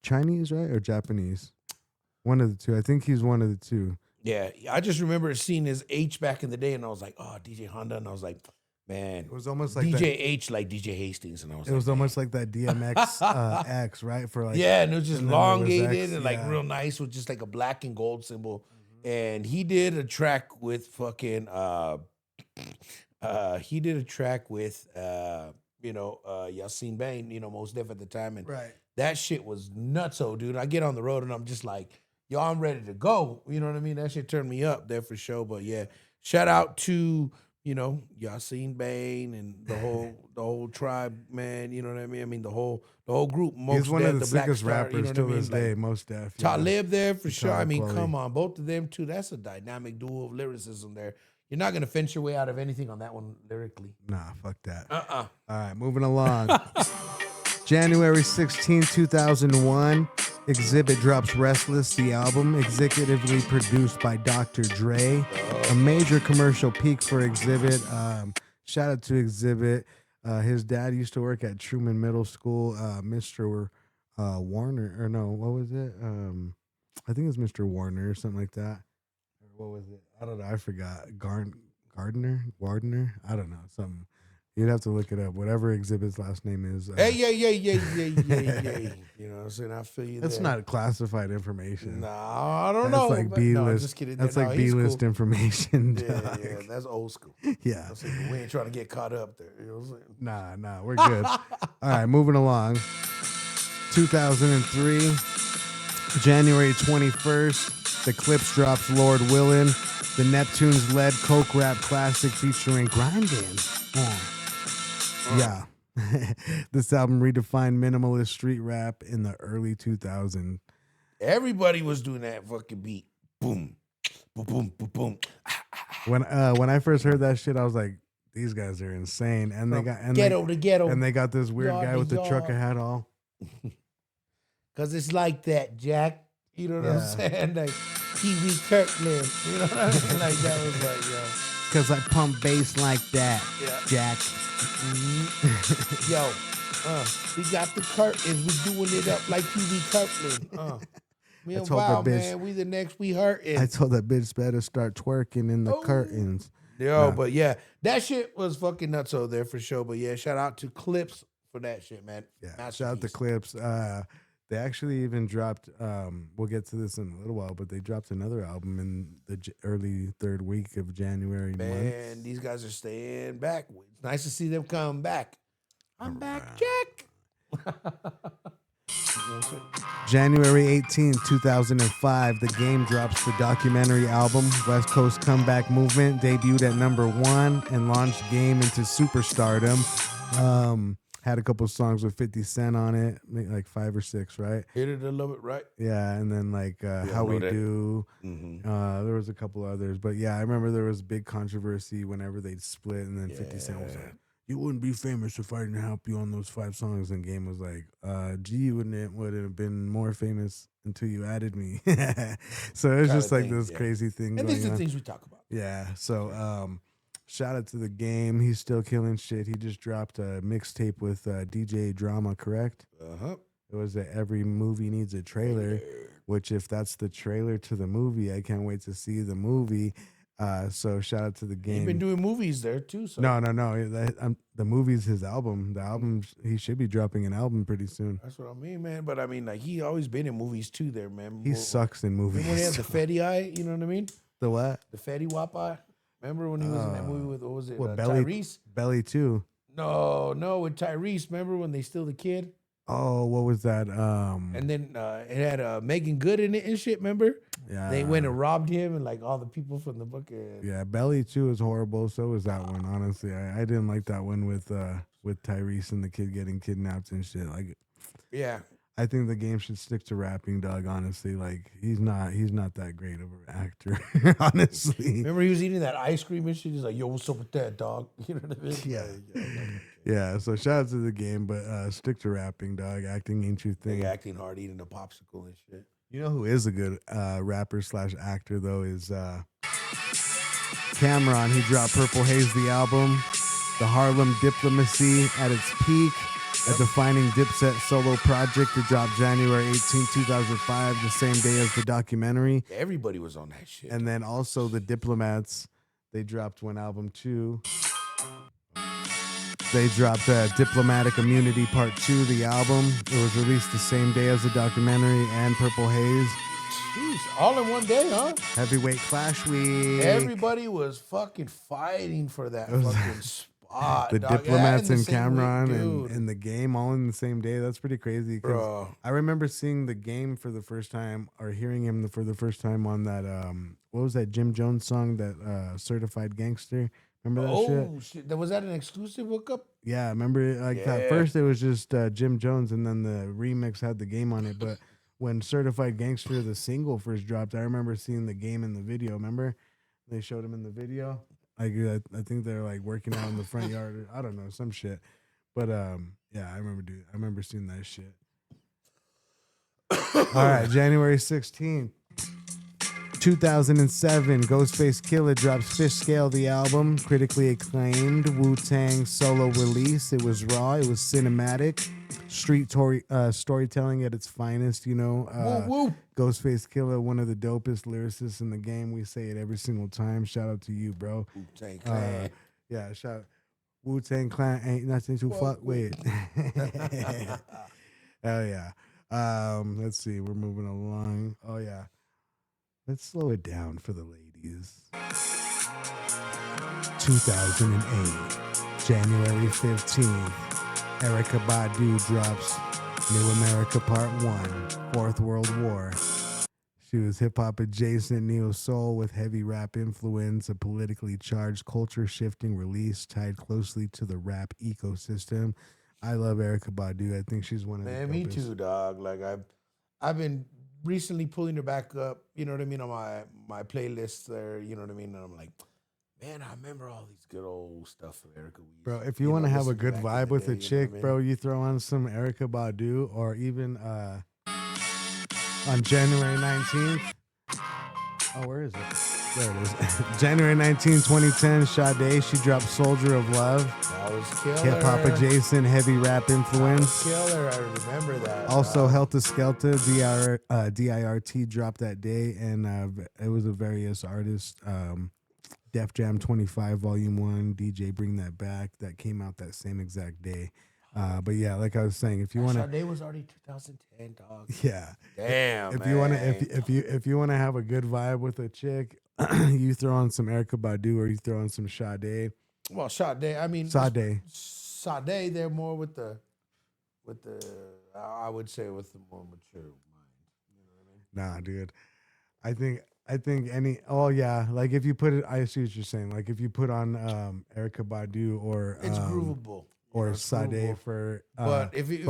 Chinese, right? Or Japanese? One of the two. I think he's one of the two. Yeah, I just remember seeing his H back in the day, and I was like, oh, DJ Honda. And I was like, man, It was almost like DJ that. H like DJ Hastings. And I was It like, was man. almost like that DMX X, right? For like Yeah, and it was just and then there was elongated X, and like yeah. real nice with just like a black and gold symbol. And he did a track with fucking Yasin Bane, Most Def at the time. And right. that shit was nutso, dude. I get on the road and I'm just like, yo, I'm ready to go. You know what I mean? That shit turned me up there for sure. But yeah, shout out to Yasin Bane and the whole tribe, man. You know what I mean? I mean the whole group. He's one of the Black sickest Star, rappers you know to what I this mean? day, Like, Most Def. yeah. Talib there for sure. I Talib, mean, Kweli. come on, both of them too. That's a dynamic duo of lyricism there. You're not gonna fence your way out of anything on that one lyrically. Nah, fuck that. Uh-uh. All right, moving along. January 16, 2001, Xzibit drops Restless, the album, executively produced by Dr. Dre. A major commercial peak for Xzibit. Shout out to Xzibit. His dad used to work at Truman Middle School. Mr. Warner, or no, what was it? I think it's Mr. Warner or something like that. Or what was it? I don't know. I forgot. Wardner? I don't know. Something. You'd have to look it up. Whatever Xzibit's last name is. Hey, yeah. You know what I'm saying? I feel you. That's there. not classified information. No, I don't That's know. like but- B no, list. just kidding. That's No, like he's B list cool. information. Yeah, dog. yeah, that's old school. Yeah. We ain't trying to get caught up there. You know what I'm saying? Nah, we're good. All right, moving along. 2003, January 21st, the Clipse drops Lord Willin, the Neptunes led Coke rap classic featuring Grindin'. Yeah. This album redefined minimalist street rap in the early 2000s. Everybody was doing that fucking beat. Boom, boom, boom, boom, boom. When I first heard that shit, I was like, these guys are insane. And they got Ghetto to ghetto. and they got this weird Yard guy to with the yard. trucker hat all. Cause it's like that, Jack. You know what I'm Yeah. saying? Like Pee-wee Kirkland. You know what I mean? Like that was like, yo. Cause I pump bass like that, Yeah. Jack. Yo, we got the curtains. We doing it up like Pee-wee Kirkland. Me I and told Wow, the bitch- man, we the next. We hurting. I told that bitch better start twerking in the Oh. curtains. Yo, Nah. but yeah, that shit was fucking nuts over there for sure. But yeah, shout out to Clipse for that shit, man. Yeah, shout out to Masterpiece. Clipse. They actually even dropped. We'll get to this in a little while, but they dropped another album in the early third week of January. Man, these guys are staying back. It's nice to see them come back. I'm back, Jack. January 18, 2005, The Game drops the documentary album. West Coast Comeback Movement debuted at #1 and launched Game into superstardom. Had a couple songs with 50 Cent on it, like 5 or 6, right? Hit it, I love it, right? Yeah, and then like How I We know that. Do. Mm-hmm. There was a couple others, but yeah, I remember there was big controversy whenever they split, and then 50 Cent was like, "You wouldn't be famous if I didn't help you on those 5 songs." And Game was like, "Gee, you wouldn't have been more famous until you added me." So it was Kinda just like thing, this yeah. crazy thing And these going are on. the things we talk about. Yeah. So shout out to The Game. He's still killing shit. He just dropped a mixtape with DJ Drama, correct? Uh-huh. It was Every Movie Needs a Trailer, which if that's the trailer to the movie, I can't wait to see the movie. So shout out to The Game. You've been doing movies there too. So No. The movie's his album. The album, he should be dropping an album pretty soon. that's what I mean, man. But I mean, like he always been in movies too there, man. He sucks in movies. Remember when he had the Fetty eye? You know what I mean? The what? The Fetty Wap eye? Remember when he was in that movie with, what was it? What, Belly? Tyrese? Belly too. No, with Tyrese. Remember when they steal the kid? Oh, what was that? And then it had Megan Good in it and shit, remember? Yeah. They went and robbed him and like all the people from the book. Yeah, Belly 2 is horrible. So was that one. Honestly, I didn't like that one with Tyrese and the kid getting kidnapped and shit. Like, Yeah. I think The Game should stick to rapping, dog. Honestly, like he's not that great of an actor. Honestly, Remember he was eating that ice cream and shit? He's like, yo, what's up with that, dog? You know what I mean? Yeah. Yeah, so shout out to the game, but stick to rapping, dog. Acting ain't your thing. They acting hard, eating a popsicle and shit. You know who is a good rapper / actor though is Cameron. He dropped Purple Haze, the album, the Harlem Diplomacy at its peak, a defining Dipset solo project that dropped January 18, 2005, the same day as the documentary. Everybody was on that shit. And then also the Diplomats, they dropped one album too. They dropped Diplomatic Immunity Part 2, the album. It was released the same day as the documentary and Purple Haze. Jeez, all in one day, huh? Heavyweight Clash Week. Everybody was fucking fighting for that fucking spot. The dog. Diplomats Yeah, in and the same Cameron week, and the game all in the same day. That's pretty crazy. 'Cause Bro. I remember seeing the game for the first time or hearing him for the first time on that, what was that Jim Jones song, that Certified Gangster? Remember that shit? Oh, shit. Was that an exclusive hookup? Yeah, remember like at first it was just Jim Jones and then the remix had the game on it. But when Certified Gangster, the single first dropped, I remember seeing the game in the video. Remember? They showed him in the video. Like I think they're like working out in the front yard or I don't know, some shit. But yeah, I remember seeing that shit. All right, January 16th. 2007, Ghostface Killah drops Fishscale, the album, critically acclaimed Wu-Tang solo release. It was raw, it was cinematic, street storytelling at its finest. You know, Woo, woo. Ghostface Killah, one of the dopest lyricists in the game. We say it every single time. Shout out to you, bro. Wu-Tang Clan. Yeah, shout. Wu-Tang Clan ain't nothing to fuck with. Hell yeah. Let's see, we're moving along. Oh yeah. Let's slow it down for the ladies. 2008, January 15th, Erykah Badu drops New America Part 1, Fourth World War. She was hip-hop adjacent neo-soul with heavy rap influence, a politically charged culture-shifting release tied closely to the rap ecosystem. I love Erykah Badu. I think she's one of the Man, me dopest. too, dog. Like I've been recently pulling her back up, you know what I mean, on my playlists there, you know what I mean? And I'm like, man, I remember all these good old stuff of Erykah. Bro, if you want to have a listen to good back in vibe the with day, a you know chick, what I mean? bro, you throw on some Erykah Badu or even on January 19th. Oh, where is it? There it is. January 19, 2010, Sade, she dropped Soldier of Love. That was killer. Hip hop adjacent, heavy rap influence. Killer, I remember that. Also, Heltah, Skeltah, D.I.R.T dropped that day, and it was a various artists. Def Jam 25 Volume 1, DJ Bring That Back, that came out that same exact day. But yeah, like I was saying, if you want to, Sade was already 2010, dog. yeah, Damn, if man. you want to, if you want to have a good vibe with a chick, you throw on some Erykah Badu or you throw on some Sade. Well, Sade, I mean, Sade. Sade, they're more with the, I would say with the more mature mind. You know what I mean? Nah, dude. I think any. Oh yeah, like if you put it, I see what you're saying. Like if you put on Erykah Badu or It's groovable. or it's Sade groovable. for But if you- if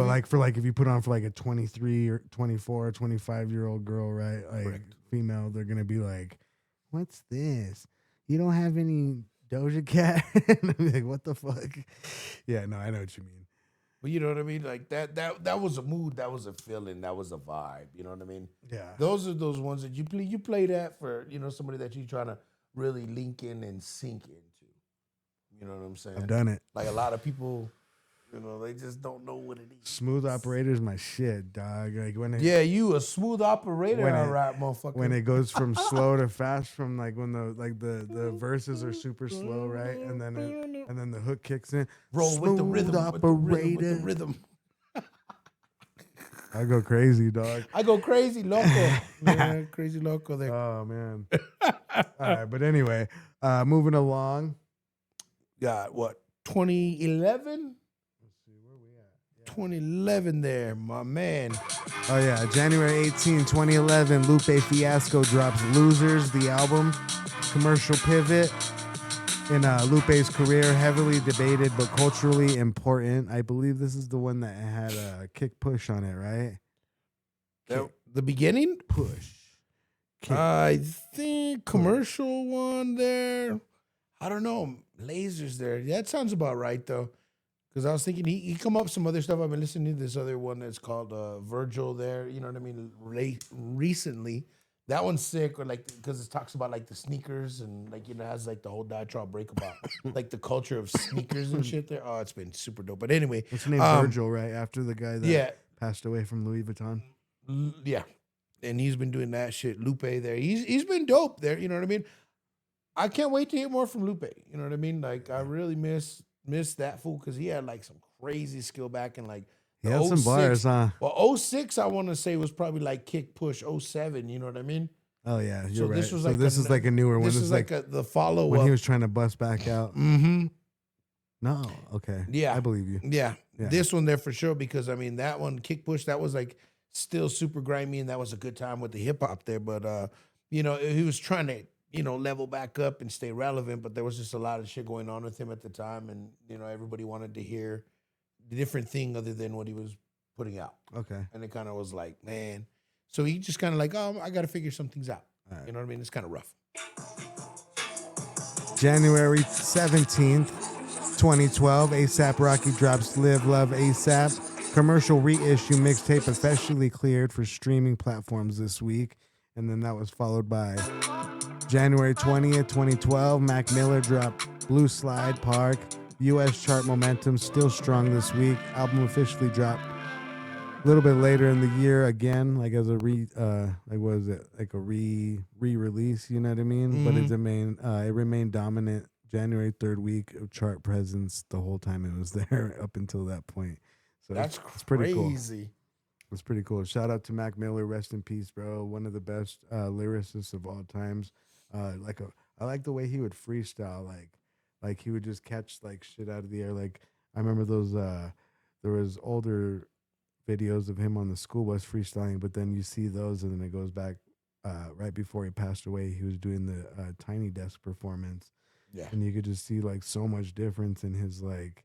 you put on for like a 23 or 24 or 25-year-old girl, right? Like Correct. female, they're gonna be like, "What's this? You don't have any Doja Cat?" And I'm like, "What the fuck?" Yeah, no, I know what you mean. But you know what I mean? Like that was a mood, that was a feeling, that was a vibe. You know what I mean? Yeah, Those are those ones that you play that for, you know, somebody that you're trying to really link in and sink into. You know what I'm saying? I've done it. Like a lot of people, you know, they just don't know what it is. Smooth operator's my shit, dog. Like when it, Yeah, you a smooth operator, When all it- right, motherfucker. when it goes from slow to fast, from like when the verses are super slow, right, and then the hook kicks in. roll with the Smooth rhythm, operator. with the rhythm. I go crazy, dog. I go crazy loco. Yeah, crazy loco there. Oh man. All right, but anyway, moving along. Got what? 2011? 2011 there, my man. Oh yeah, January 18, 2011, Lupe Fiasco drops Losers, the album. Commercial pivot in Lupe's career, heavily debated but culturally important. I believe this is the one that had a kick push on it, right? The beginning? Push. Kick. I think commercial one there. I don't know. Lasers there. That sounds about right though. Because I was thinking he come up with some other stuff. I've been listening to this other one that's called Virgil there. You know what I mean? Recently. That one's sick, or like, because it talks about like the sneakers and like, has like the whole diatribe break about like the culture of sneakers and shit there. Oh, it's been super dope. But anyway. It's named Virgil, right? After the guy that Yeah. passed away from Louis Vuitton. Yeah. And he's been doing that shit. Lupe there. He's been dope there. You know what I mean? I can't wait to hear more from Lupe. You know what I mean? Like, I really miss that fool because he had like some crazy skill back in like He had some bars, huh? Well, 06, I want to say was probably like Kick Push 07, you know what I mean? Oh yeah, you're So right. this was So like this is like a newer one. This is like the follow when up. he was trying to bust back out. Mm-hmm. No, okay. Yeah. I believe you. Yeah. Yeah. This one there for sure, because I mean that one, Kick Push, that was like still super grimy, and that was a good time with the hip hop there. But he was trying to, level back up and stay relevant, but there was just a lot of shit going on with him at the time, and everybody wanted to hear the different thing other than what he was putting out. Okay. And it kind of was like, man. So he just kind of like, oh, I got to figure some things out. All right. You know what I mean? It's kind of rough. January 17th, 2012, ASAP Rocky drops Live.Love.A AP. Commercial reissue mixtape officially cleared for streaming platforms this week. And then that was followed by January 20th, 2012, Mac Miller dropped Blue Slide Park. US chart momentum still strong this week. Album officially dropped a little bit later in the year again, like as a re-release, you know what I mean? But it remained dominant January 3rd week of chart presence the whole time it was there up until that point. So That's it's pretty cool. crazy. It's pretty cool. Shout out to Mac Miller, rest in peace, bro. One of the best lyricists of all times. I like the way he would freestyle, like he would just catch like shit out of the air. Like I remember those there was older videos of him on the school bus freestyling, but then you see those and then it goes back right before he passed away. He was doing the Tiny Desk performance. Yeah. And you could just see like so much difference in his like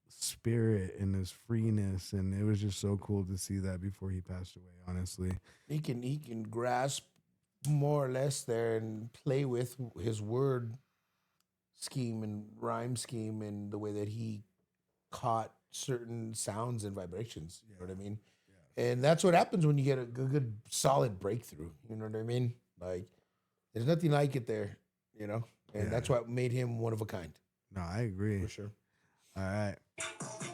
spirit and his freeness, and it was just so cool to see that before he passed away, honestly. He can grasp more or less there and play with his word scheme and rhyme scheme and the way that he caught certain sounds and vibrations. You know what I mean? Yeah. And that's what happens when you get a good solid breakthrough. You know what I mean? Like, there's nothing like it there, And that's what made him one of a kind. No, I agree. For sure. All right.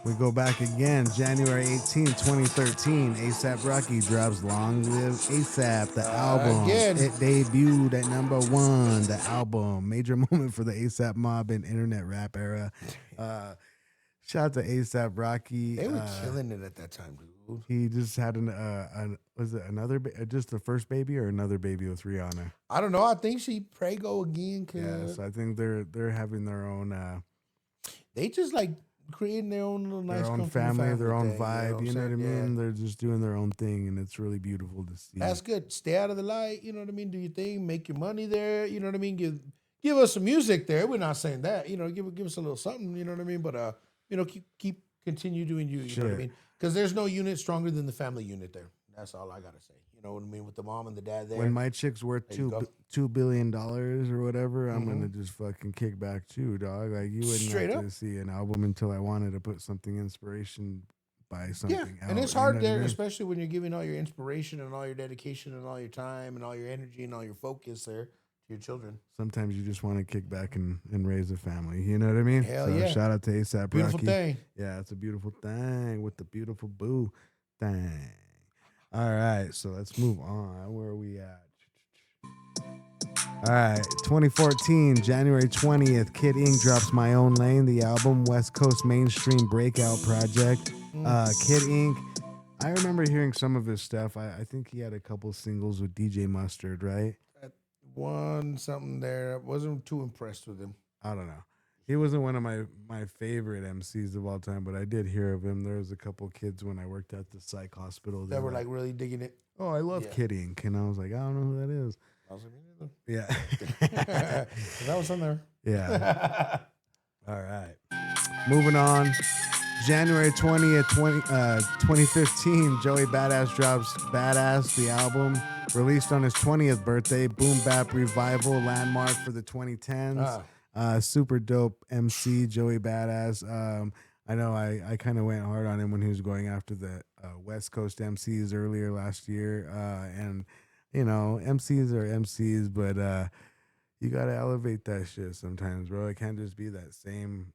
We go back again. January 18, 2013. ASAP Rocky drops Long.LIVE.A AP, the album. Again. It debuted at #1, the album. Major moment for the ASAP mob and internet rap era. Shout out to ASAP Rocky. They were killing it at that time, dude. He just had just the first baby or another baby with Rihanna? I don't know. I think she prego again. Yes, I think they're having their own... they just like creating their own little nice their own comfortable family, their own thing, vibe. You know what I mean? Yeah. They're just doing their own thing, and it's really beautiful to see. That's good. Stay out of the light. You know what I mean? Do your thing. Make your money there. You know what I mean? Give us some music there. We're not saying that. Give us a little something. You know what I mean? But keep continue doing you. You know what I mean? Because there's no unit stronger than the family unit there. That's all I gotta say. You know what I mean? With the mom and the dad there. When my chick's worth $2 billion or whatever, I'm gonna just fucking kick back too, dog. Like you wouldn't Straight have up. to see an album until I wanted to put something inspiration by something out. And it's you know hard what I there, mean? especially when you're giving all your inspiration and all your dedication and all your time and all your energy and all your focus there to your children. Sometimes you just want to kick back and raise a family. You know what I mean? Hell so yeah. Shout out to ASAP Beautiful Rocky. thing. Yeah, it's a beautiful thing with the beautiful boo thing. All right, so let's move on. Where are we at? All right, 2014, January 20th, Kid Ink drops My Own Lane, the album, West Coast mainstream breakout project. Kid Ink, I remember hearing some of his stuff. I think he had a couple singles with DJ Mustard, right? One something there. I wasn't too impressed with him. I don't know. He wasn't one of my favorite MCs of all time, but I did hear of him. There was a couple kids when I worked at the psych hospital. That were like really digging it. oh, I love Kid Ink. And I was like, I don't know who that is. I was like, me Yeah. neither. That was on there. Yeah. All right. Moving on. January 20th, 2015, Joey Badass drops Badass, the album, released on his 20th birthday. Boom Bap Revival, landmark for the 2010s. Super dope MC, Joey Badass. I know I kind of went hard on him when he was going after the West Coast MCs earlier last year. And, you know, MCs are MCs, but you got to elevate that shit sometimes, bro. It can't just be that same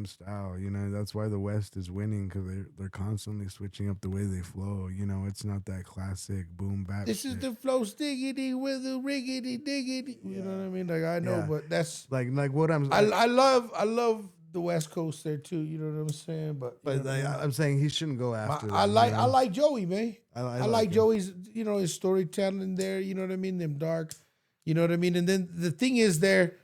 style. You know, that's why the West is winning, because they're constantly switching up the way they flow. You know, it's not that classic boom bap This shit. is the flow stiggity with the riggity diggity. You know what I mean? Like I know, but that's like what I'm I love the West Coast there too. You know what I'm saying? But you know what I mean? I'm saying he shouldn't go after I them, like you I know? like Joey, man. I like him. Joey's, you know, his storytelling there. You know what I mean? Them dark, you know what I mean. And then the thing is, there,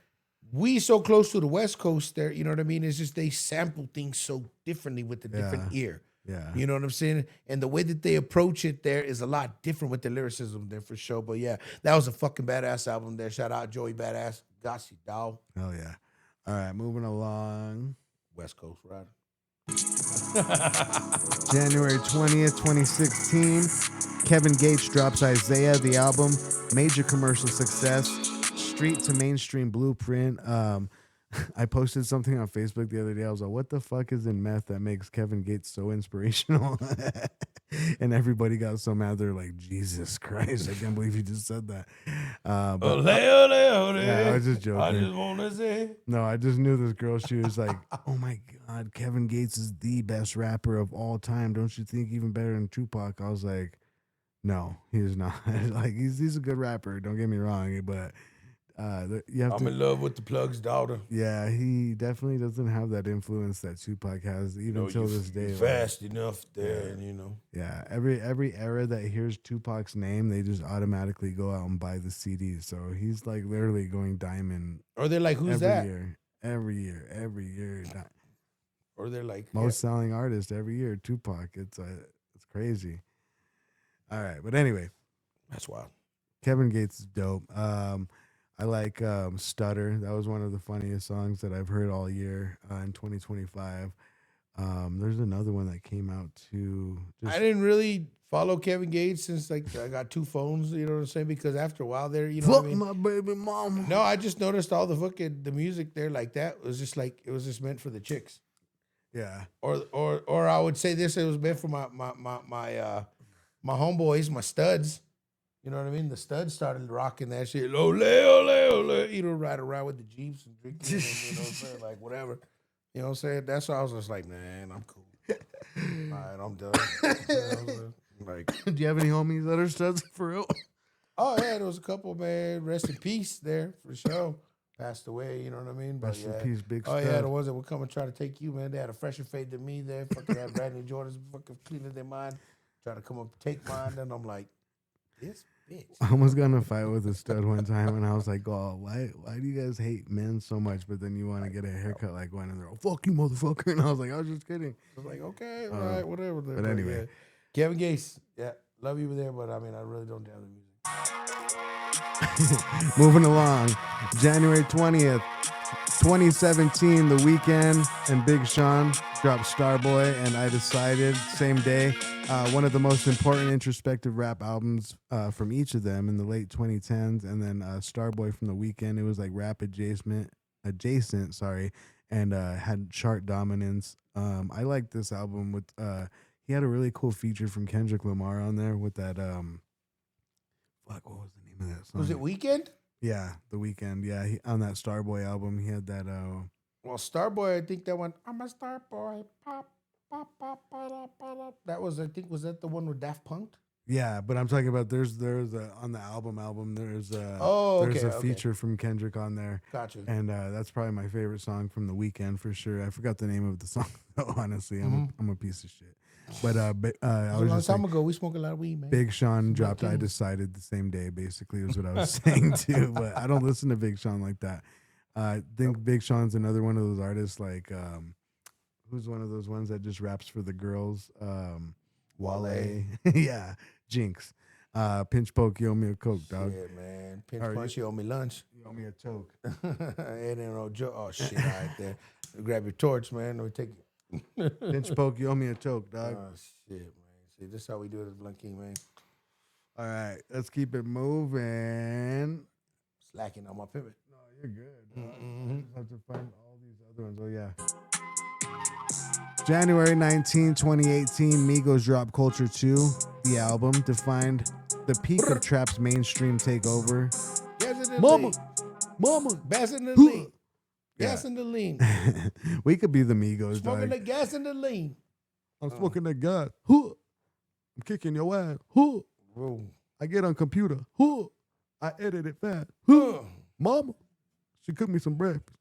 we so close to the West Coast there. You know what I mean? It's just they sample things so differently with the different ear. Yeah. You know what I'm saying? And the way that they approach it there is a lot different with the lyricism there for sure. But yeah, that was a fucking badass album there. Shout out Joey Badass. Got you, dog. Hell yeah. All right, moving along. West Coast rider. January 20th, 2016, Kevin Gates drops Isaiah, the album. Major commercial success. Street to mainstream blueprint. I posted something on Facebook the other day. I was like, what the fuck is in meth that makes Kevin Gates so inspirational? And everybody got so mad. They're like, Jesus Christ, I can't believe you just said that. But yeah, I was just joking. I just want to say. No, I just knew this girl. She was like, oh my God, Kevin Gates is the best rapper of all time. Don't you think even better than Tupac? I was like, no, he is not. Like, he's a good rapper. Don't get me wrong. But you have I'm in love with the plug's daughter. Yeah, he definitely doesn't have that influence that Tupac has, even till this day. Fast enough there, and you know. Yeah, every era that hears Tupac's name, they just automatically go out and buy the CD. So he's like literally going diamond. Or they're like, who's that? Every year. Or they're like, most selling artist every year, Tupac. It's crazy. All right, but anyway, that's wild. Kevin Gates is dope. I like Stutter. That was one of the funniest songs that I've heard all year in 2025. There's another one that came out too. I didn't really follow Kevin Gates since like I got two phones, you know what I'm saying? Because after a while there, you know what I mean? My baby mama. No, I just noticed all the fucking the music there like that was just like it was just meant for the chicks. Yeah. Or I would say this, it was meant for my homeboys, my studs. You know what I mean? The studs started rocking that shit. Ole, ole, ole. You know, ride around with the Jeeps and drinking, and, you know what I'm saying? Like, whatever. You know what I'm saying? That's why I was just like, man, I'm cool. All right, I'm done. You know what I'm saying? Like, do you have any homies that are studs for real? Oh, yeah, there was a couple, man. Rest in peace there, for sure. Passed away, you know what I mean? But Rest in peace, big Oh, stud. yeah, the ones that would come and try to take you, man. They had a fresher fade than me there. Fucking had Bradley Jordans fucking cleaning their mind. Try to come up and take mine. And I'm like, this bitch. I almost got in a fight with a stud one time, and I was like, "Oh, why do you guys hate men so much? But then you want to get a haircut like one, and they're like, fuck you, motherfucker." And I was like, "I was just kidding." I was like, okay, all right, whatever. But anyway, yeah. Kevin Gates, yeah, love you there, but I mean, I really don't have the music. moving along, January 20th, 2017, The Weeknd and Big Sean dropped Starboy and I Decided same day. One of the most important introspective rap albums from each of them in the late 2010s, and then Starboy from The Weeknd. It was like rap adjacent, and had chart dominance. I like this album with. He had a really cool feature from Kendrick Lamar on there with that. What was the name of that song? Was it Weeknd? Yeah, The Weeknd. Yeah, on that Starboy album, he had that. Well, Starboy, I think that one. I'm a Starboy. Pop, pop, pop, ba, ba, da. That was, I think, was that the one with Daft Punk? Yeah, but I'm talking about there's a on the album there's a feature from Kendrick on there. Gotcha. And that's probably my favorite song from The Weeknd for sure. I forgot the name of the song though, honestly. I'm a piece of shit. But I was a long just time saying, ago, we smoked a lot of weed, man. Big Sean dropped I Decided the same day, basically, is what I was saying too. But I don't listen to Big Sean like that. I think Big Sean's another one of those artists like who's one of those ones that just raps for the girls? Wale. Yeah. Jinx. Pinch poke, you owe me a Coke, dog. Yeah, man. Pinch punch, you owe me lunch. You owe me a toke. It ain't no joke. Oh, shit, all right there. Grab your torch, man. Let me take it. Pinch poke, you owe me a toke, dog. Oh, shit, man. See, this is how we do it as Blunt King, man. All right, let's keep it moving. Slacking on my pivot. No, you're good. I just have to find all these other ones. Oh, yeah. January 19, 2018, Migos dropped Culture 2. The album defined the peak of trap's mainstream takeover. Gas in the Mama, lean. mama. Gas in the lean. Yeah. Gas in the lean. We could be the Migos, Smoking the dog. gas in the lean. I'm smoking that gas. Huh. I'm kicking your ass. Huh. Whoa. I get on computer. Huh. I edit it fast. Huh. Mama, she cooked me some breakfast.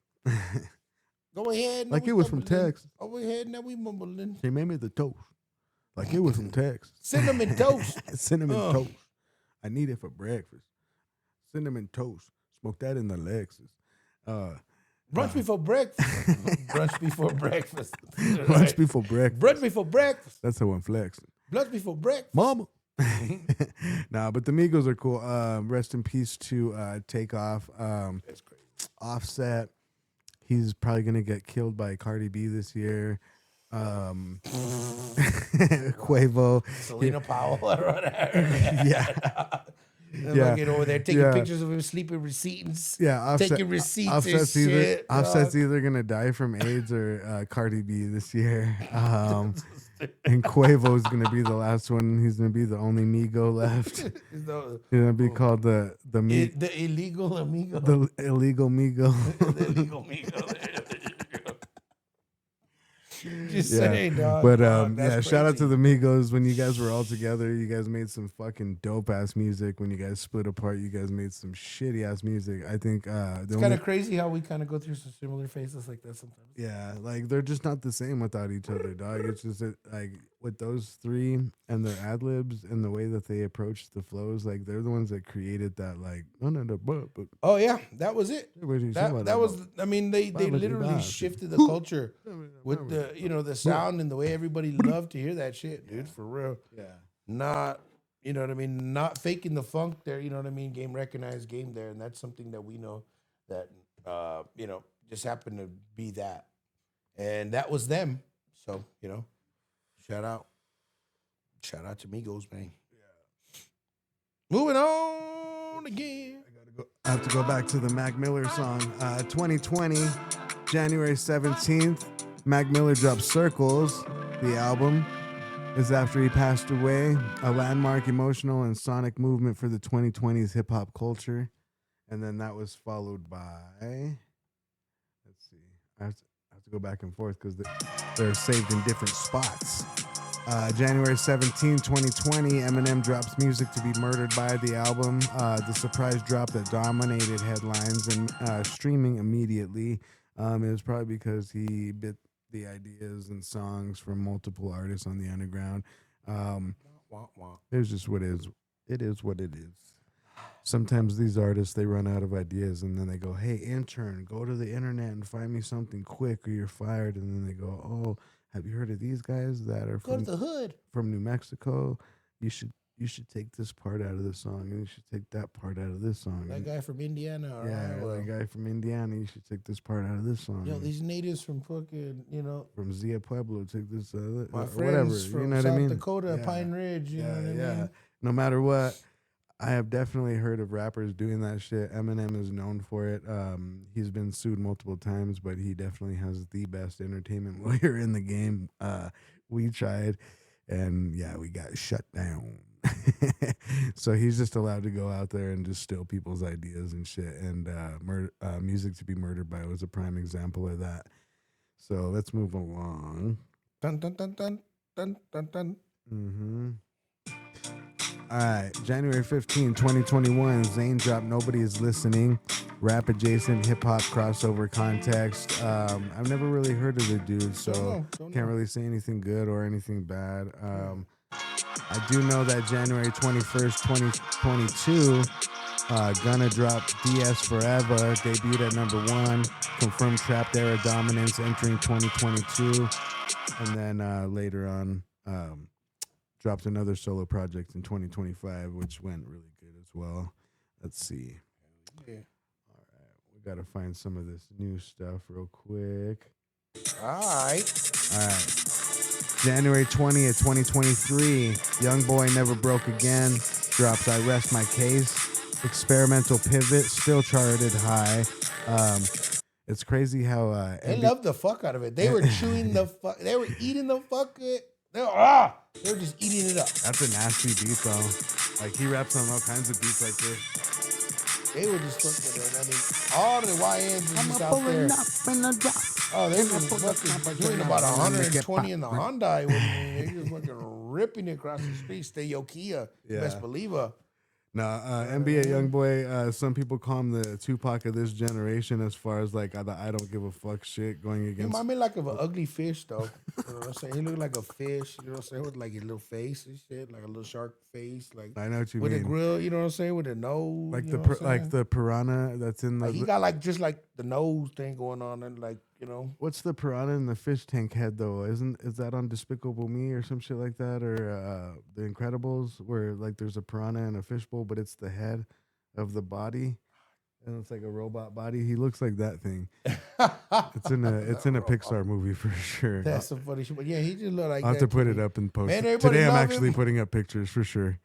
Go ahead. Like now it we was from mumbling. Texas. Go ahead. Now we mumbling. She made me the toast. Like it was from Texas. Cinnamon toast. Cinnamon toast. I need it for breakfast. Cinnamon toast. Smoke that in the Lexus. Brunch before breakfast. Brunch before breakfast. Brunch before breakfast. Brunch before breakfast. That's how I'm flexing. Brunch before breakfast. Mama. Nah, but the Migos are cool. Rest in peace to Takeoff. That's crazy. Offset. He's probably gonna get killed by Cardi B this year. Quavo. Selena Powell. Yeah. Yeah. Get over there taking Yeah. pictures of him sleeping receipts. Yeah, Offset, Taking receipts and Offset's shit. Offset's either gonna die from AIDS or Cardi B this year. And Quavo's gonna be the last one. He's gonna be the only Migo left. He's gonna be called the illegal amigo. the illegal Migo. The illegal amigo. Just Yeah. saying, dog. But Dog, yeah, that's shout out to crazy. the Migos. When you guys were all together, you guys made some fucking dope ass music. When you guys split apart, you guys made some shitty ass music. I think It's kind of crazy how we kind of go through some similar phases like that sometimes. yeah, like they're just not the same without each other, dog. It's just that, like with those three and their ad libs and the way that they approach the flows, like they're the ones that created that. Like, but Oh yeah, that was it. That was. I mean, they literally shifted the culture with the the sound and the way everybody loved to hear that shit, dude. For real. yeah. Not you know what I mean. Not faking the funk there. You know what I mean. Game recognized game there, and that's something that we know that just happened to be that, and that was them. So shout out to Migos, man. Yeah. Moving on again. I have to go back to the Mac Miller song. 2020, January 17th, Mac Miller dropped Circles. The album is after he passed away, a landmark emotional and sonic movement for the 2020s hip hop culture. And then that was followed by, let's see, I have to go back and forth because they're saved in different spots. January 17, 2020, Eminem drops Music to Be Murdered By, the album. The surprise drop that dominated headlines and streaming immedely. It was probably because he bit the ideas and songs from multiple artists on the underground. It's just what it is. It is what it is. Sometimes these artists, they run out of ideas and then they go, hey, intern, go to the internet and find me something quick or you're fired. And then they go, oh, have you heard of these guys that are Go to the hood. from New Mexico? You should take this part out of the song and you should take that part out of this song. That guy from Indiana. Or Yeah, Iowa. that guy from Indiana, you should take this part out of this song. Yo, these natives from fucking, From Zia Pueblo, take this my whatever. friends You from know what South I mean? Dakota, Yeah. Pine Ridge. You know what I mean? No matter what, I have definitely heard of rappers doing that shit. Eminem is known for it. He's been sued multiple times, but he definitely has the best entertainment lawyer in the game. We tried, and yeah, we got shut down. So he's just allowed to go out there and just steal people's ideas and shit. And Music to Be Murdered By was a prime example of that. So let's move along. Dun, dun, dun, dun, dun, dun, dun. Mm-hmm. All right, January 15, 2021, Zayn dropped Nobody Is Listening, rap adjacent hip hop crossover context. I've never really heard of the dude, so can't really say anything good or anything bad. I do know that January 21st, 2022, Gunna dropped DS Forever, debuted at number 1, confirmed Trapped Era dominance entering 2022, and then later on, dropped another solo project in 2025, which went really good as well. Let's see. Yeah. All right. We got to find some of this new stuff real quick. All right. All right. January 20th, 2023, Youngboy Never Broke Again drops I Rest My Case. Experimental Pivot, still charted high. It's crazy how They loved the fuck out of it. They were chewing the fuck. They were eating the fuck. They were just eating it up. That's a nasty beat though. Like he raps on all kinds of beats like this. They were just fucking. I mean, all the YNs is just out there. Oh, they were fucking doing about 120 in the Hyundai. They just fucking ripping it across the street. Stay yo Kia. Yeah. Best believer. Nah, NBA YoungBoy, some people call him the Tupac of this generation as far as like the I don't give a fuck shit going He against. remind me like of an ugly fish, though. You know what I'm saying? He looked like a fish, you know what I'm saying? With like his little face and shit, like a little shark face. Like I know what you with mean. a grill, you know what I'm saying? With a nose. Like you know the what I'm saying? like the piranha that's in the. Like, he got like just like the nose thing going on and like, you know. What's the piranha in the fish tank head though? Is that on Despicable Me or some shit like that, or The Incredibles, where like there's a piranha in a fishbowl, but it's the head of the body, and it's like a robot body. He looks like that thing. It's in a Pixar movie for sure. That's some funny shit. But yeah, he just looked like I'll have that to put to it me. up in post. Man, everybody Today I'm love actually him. putting up pictures for sure.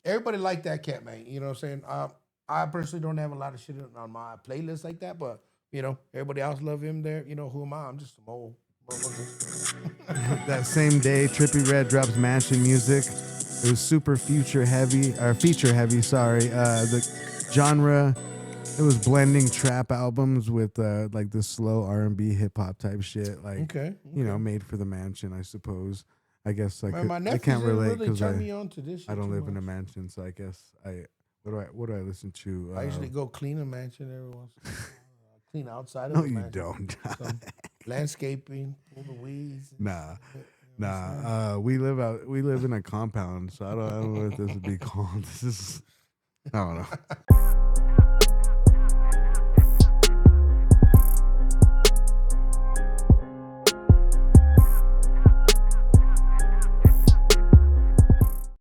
Everybody liked that cat, man. You know what I'm saying? I personally don't have a lot of shit on my playlist like that, but you know, everybody else love him there. You know, who am I? I'm just some old motherfucker. That same day, Trippie Redd drops Mansion music. It was super feature heavy. Sorry, the genre. It was blending trap albums with like the slow R&B hip hop type shit. Like, Okay. you know, made for the mansion, I suppose. I guess Man, my I nephews can't didn't relate really because turn me on to this shit I don't too live in a much. mansion, so I guess what do I listen to? I usually go clean a mansion every once in a while. Clean outside of No, the you mansion. don't. Some landscaping, pull the weeds. Nah. We live in a compound, so I don't know what this would be called. This is I don't know.